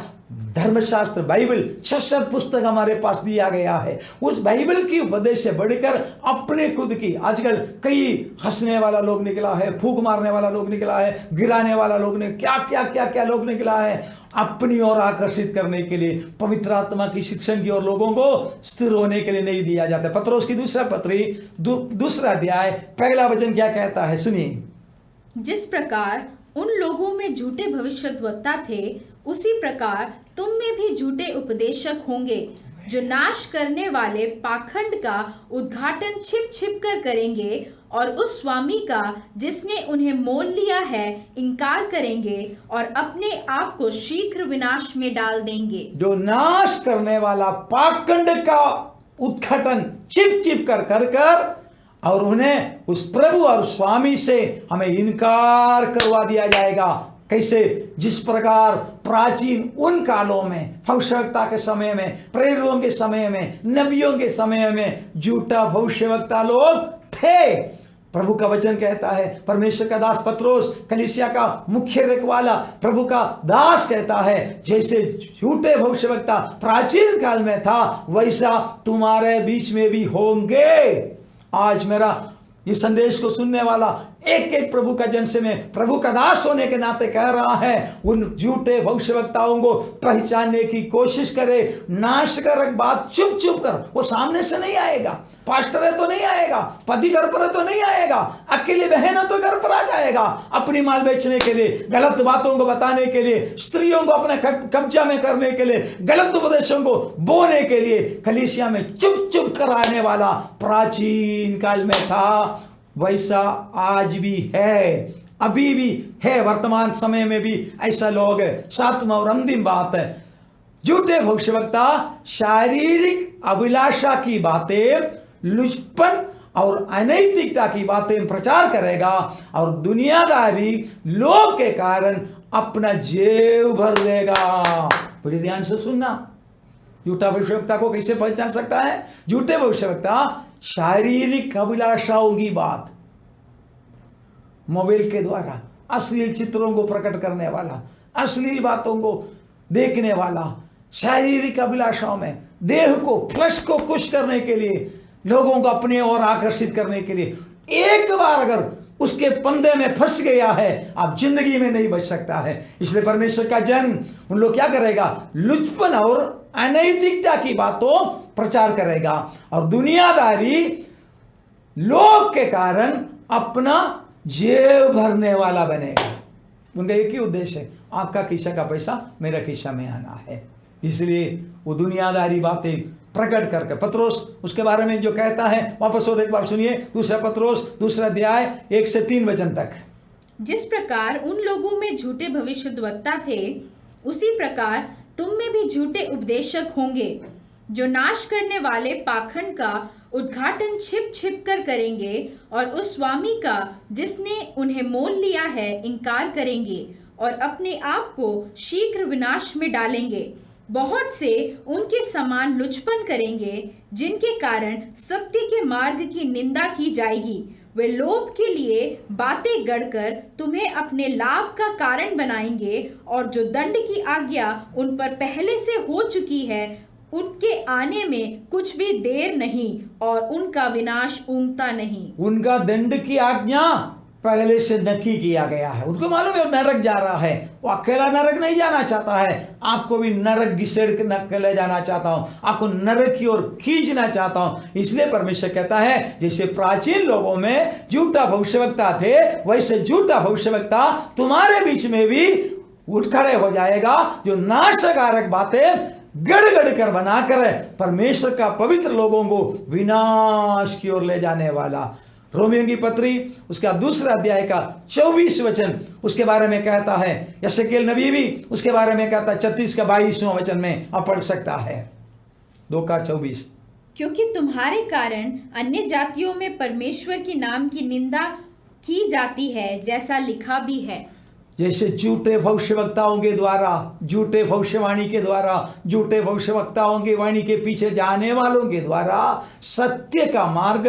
धर्मशास्त्र बाइबल 66 पुस्तक हमारे पास दिया गया है। उस बाइबल की उपदेश से बढ़कर अपने खुद की, आजकल कई हंसने वाला लोग निकला है, फूंक मारने वाला लोग निकला है, गिराने वाला लोग ने क्या लोग निकला है, अपनी ओर आकर्षित करने के लिए पवित्र आत्मा की शिक्षण की ओर लोगों को स्थिर होने के लिए नहीं दिया जाता। पत्रोस की दूसरा पत्री दूसरा अध्याय पहला वचन क्या कहता है, सुनिए। जिस प्रकार उन लोगों में झूठे भविष्यद्वक्ता थे, उसी प्रकार तुम में भी झूठे उपदेशक होंगे, जो नाश करने वाले पाखंड का उद्घाटन छिप छिप कर करेंगे और उस स्वामी का जिसने उन्हें मोल लिया है इनकार करेंगे और अपने आप को शीघ्र विनाश में डाल देंगे। जो नाश करने वाला पाखंड का उद्घाटन छिप छिप कर और उन्हें उस प्रभु और स्वामी से हमें इनकार करवा दिया जाएगा। कैसे? जिस प्रकार प्राचीन उन कालों में, भविष्यवक्ता के समय में, प्रेरितों के समय में, नबियों के समय में झूठा भविष्यवक्ता लोग थे। प्रभु का वचन कहता है, परमेश्वर का दास पत्रोस कलीसिया का मुख्य रखवाला प्रभु का दास कहता है, जैसे झूठे भविष्यवक्ता प्राचीन काल में था, वैसा तुम्हारे बीच में भी होंगे। आज मेरा ये संदेश को सुनने वाला एक एक प्रभु का जन से मैं प्रभु का दास होने के नाते कह रहा है, उन झूठे भविष्यवक्ताओं को पहचानने की कोशिश करे। नाशकारक बात चुप चुप कर, वो सामने से नहीं आएगा, पास्टर है तो नहीं आएगा, पति घर पर है तो नहीं आएगा, अकेले बहन है तो घर पर आ जाएगा, अपनी माल बेचने के लिए, गलत बातों को बताने के लिए, स्त्रियों को अपने कब्जा में करने के लिए, गलत उपदेशों को बोने के लिए कलीसिया में चुप चुप कराने वाला प्राचीन काल में था, वैसा आज भी है, अभी भी है, वर्तमान समय में भी ऐसा लोग है। सातवां और अंतिम बात है, झूठे भविष्यवक्ता शारीरिक अभिलाषा की बातें, लुचपन और अनैतिकता की बातें प्रचार करेगा और दुनियादारी लोभ के कारण अपना जेब भर लेगा। बड़ी ध्यान से सुनना, झूठा भविष्यवक्ता को कैसे पहचान सकता है? झूठे भविष्यवक्ता शारीरिक अभिलाषाओं की बात, मोबाइल के द्वारा अश्लील चित्रों को प्रकट करने वाला, अश्लील बातों को देखने वाला, शारीरिक अभिलाषाओं में देह को, फ्लश को खुश करने के लिए, लोगों को अपने ओर आकर्षित करने के लिए, एक बार अगर उसके पंदे में फंस गया है, आप जिंदगी में नहीं बच सकता है। इसलिए परमेश्वर का जन उन लोग क्या करेगा? लुचपन और अनैतिकता की बातों प्रचार करेगा और दुनियादारी लोभ के कारण अपना जेब भरने वाला बनेगा। उनका एक ही उद्देश्य है, आपका खिस्सा का पैसा मेरा खिस्सा में आना है। इसलिए वो दुनियादारी बातें प्रकट करके पत्रोस उसके बारे में जो कहता है, वापस और एक बार सुनिए, दूसरा पत्रोस दूसरा अध्याय 1 से 3 वचन तक। जिस प्रकार उन लोगों में झूठे भविष्यद्वक्ता थे, उसी प्रकार तुम में भी झूठे उपदेशक होंगे, जो नाश करने वाले पाखंड का उद्घाटन छिप छिप कर करेंगे और उस स्वामी का जिसने उन्हें मोल लिया है इनकार करेंगे और अपने आप को शीघ्र विनाश में डालेंगे। बहुत से उनके समान लुचपन करेंगे, जिनके कारण सत्य के मार्ग की निंदा की जाएगी। वे लोभ के लिए बातें गढ़कर तुम्हें अपने लाभ का कारण बनाएंगे और जो दंड की आज्ञा उन पर पहले से हो चुकी है, उनके आने में कुछ भी देर नहीं और उनका विनाश ऊंघता नहीं। उनका दंड की आज्ञा पहले से नक्की किया गया है। उनको मालूम है वो नरक जा रहा है, वो अकेला नरक नहीं जाना चाहता है, आपको भी नरक घिसेड़ के ले जाना चाहता हूं, आपको नरक की ओर खींचना चाहता हूं। इसलिए परमेश्वर कहता है जैसे प्राचीन लोगों में झूठा भविष्यवक्ता थे, वैसे झूठा भविष्यवक्ता तुम्हारे बीच में भी उठ खड़े हो जाएगा, जो नाशकारक बातें गड़गड़ कर बनाकर परमेश्वर का पवित्र लोगों को विनाश की ओर ले जाने वाला। रोमियों की पत्री उसका 2 अध्याय का 24 वचन उसके बारे में कहता है। यशकेल नबी भी उसके बारे में कहता है 36 का 22वां वचन में आप पढ़ सकता है, 2 का 24। क्योंकि तुम्हारे कारण अन्य जातियों में परमेश्वर के नाम की निंदा की जाती है, जैसा लिखा भी है। जैसे झूठे भविष्यवक्ताओं के द्वारा, झूठे भविष्यवाणी के द्वारा, झूठे भविष्यवक्ताओं की वाणी के पीछे जाने वालों के द्वारा सत्य का मार्ग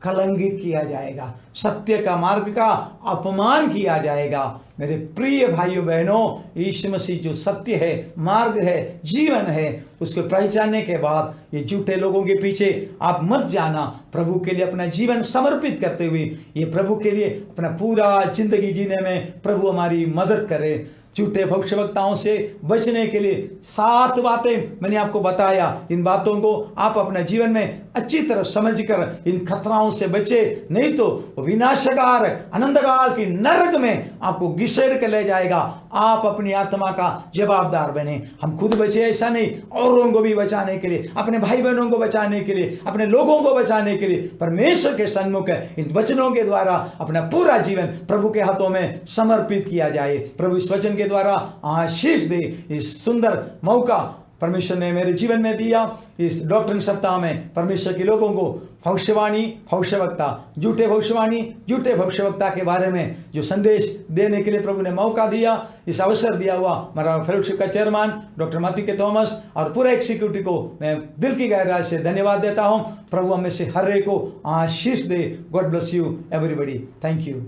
कलंकित किया जाएगा, सत्य का मार्ग का अपमान किया जाएगा। मेरे प्रिय भाइयों बहनों, यीशु मसीह जो सत्य है, मार्ग है, जीवन है, उसको पहचानने के बाद ये झूठे लोगों के पीछे आप मत जाना। प्रभु के लिए अपना जीवन समर्पित करते हुए ये प्रभु के लिए अपना पूरा जिंदगी जीने में प्रभु हमारी मदद करे। झूठे भविष्यवक्ताओं से बचने के लिए 7 बातें मैंने आपको बताया। इन बातों को आप अपने जीवन में अच्छी तरह समझकर इन खतराओं से बचे, नहीं तो विनाशकार अनंतकाल की नरक में आपको घिसेड़ कर ले जाएगा। आप अपनी आत्मा का जवाबदार बने। हम खुद बचे ऐसा नहीं, औरों को भी बचाने के लिए, अपने भाई बहनों को बचाने के लिए, अपने लोगों को बचाने के लिए परमेश्वर के सन्मुख इन वचनों के द्वारा अपना पूरा जीवन प्रभु के हाथों में समर्पित किया जाए। प्रभु इस वचन के द्वारा आशीष दे। इस सुंदर मौका परमेश्वर ने मेरे जीवन में दिया। इस डॉक्ट्रिन सप्ताह में परमेश्वर के लोगों को भविष्यवाणी, भविष्यवक्ता, झूठे भविष्यवाणी, झूठे भविष्यवक्ता के बारे में जो संदेश देने के लिए प्रभु ने मौका दिया, इस अवसर दिया हुआ हमारा फेलोशिप का चेयरमैन डॉक्टर माथ्यू के थॉमस और पूरे एग्जीक्यूटिव को मैं दिल की गहराई से धन्यवाद देता हूं। प्रभु हमें से हर एक को आशीष दे। God bless you everybody. Thank you.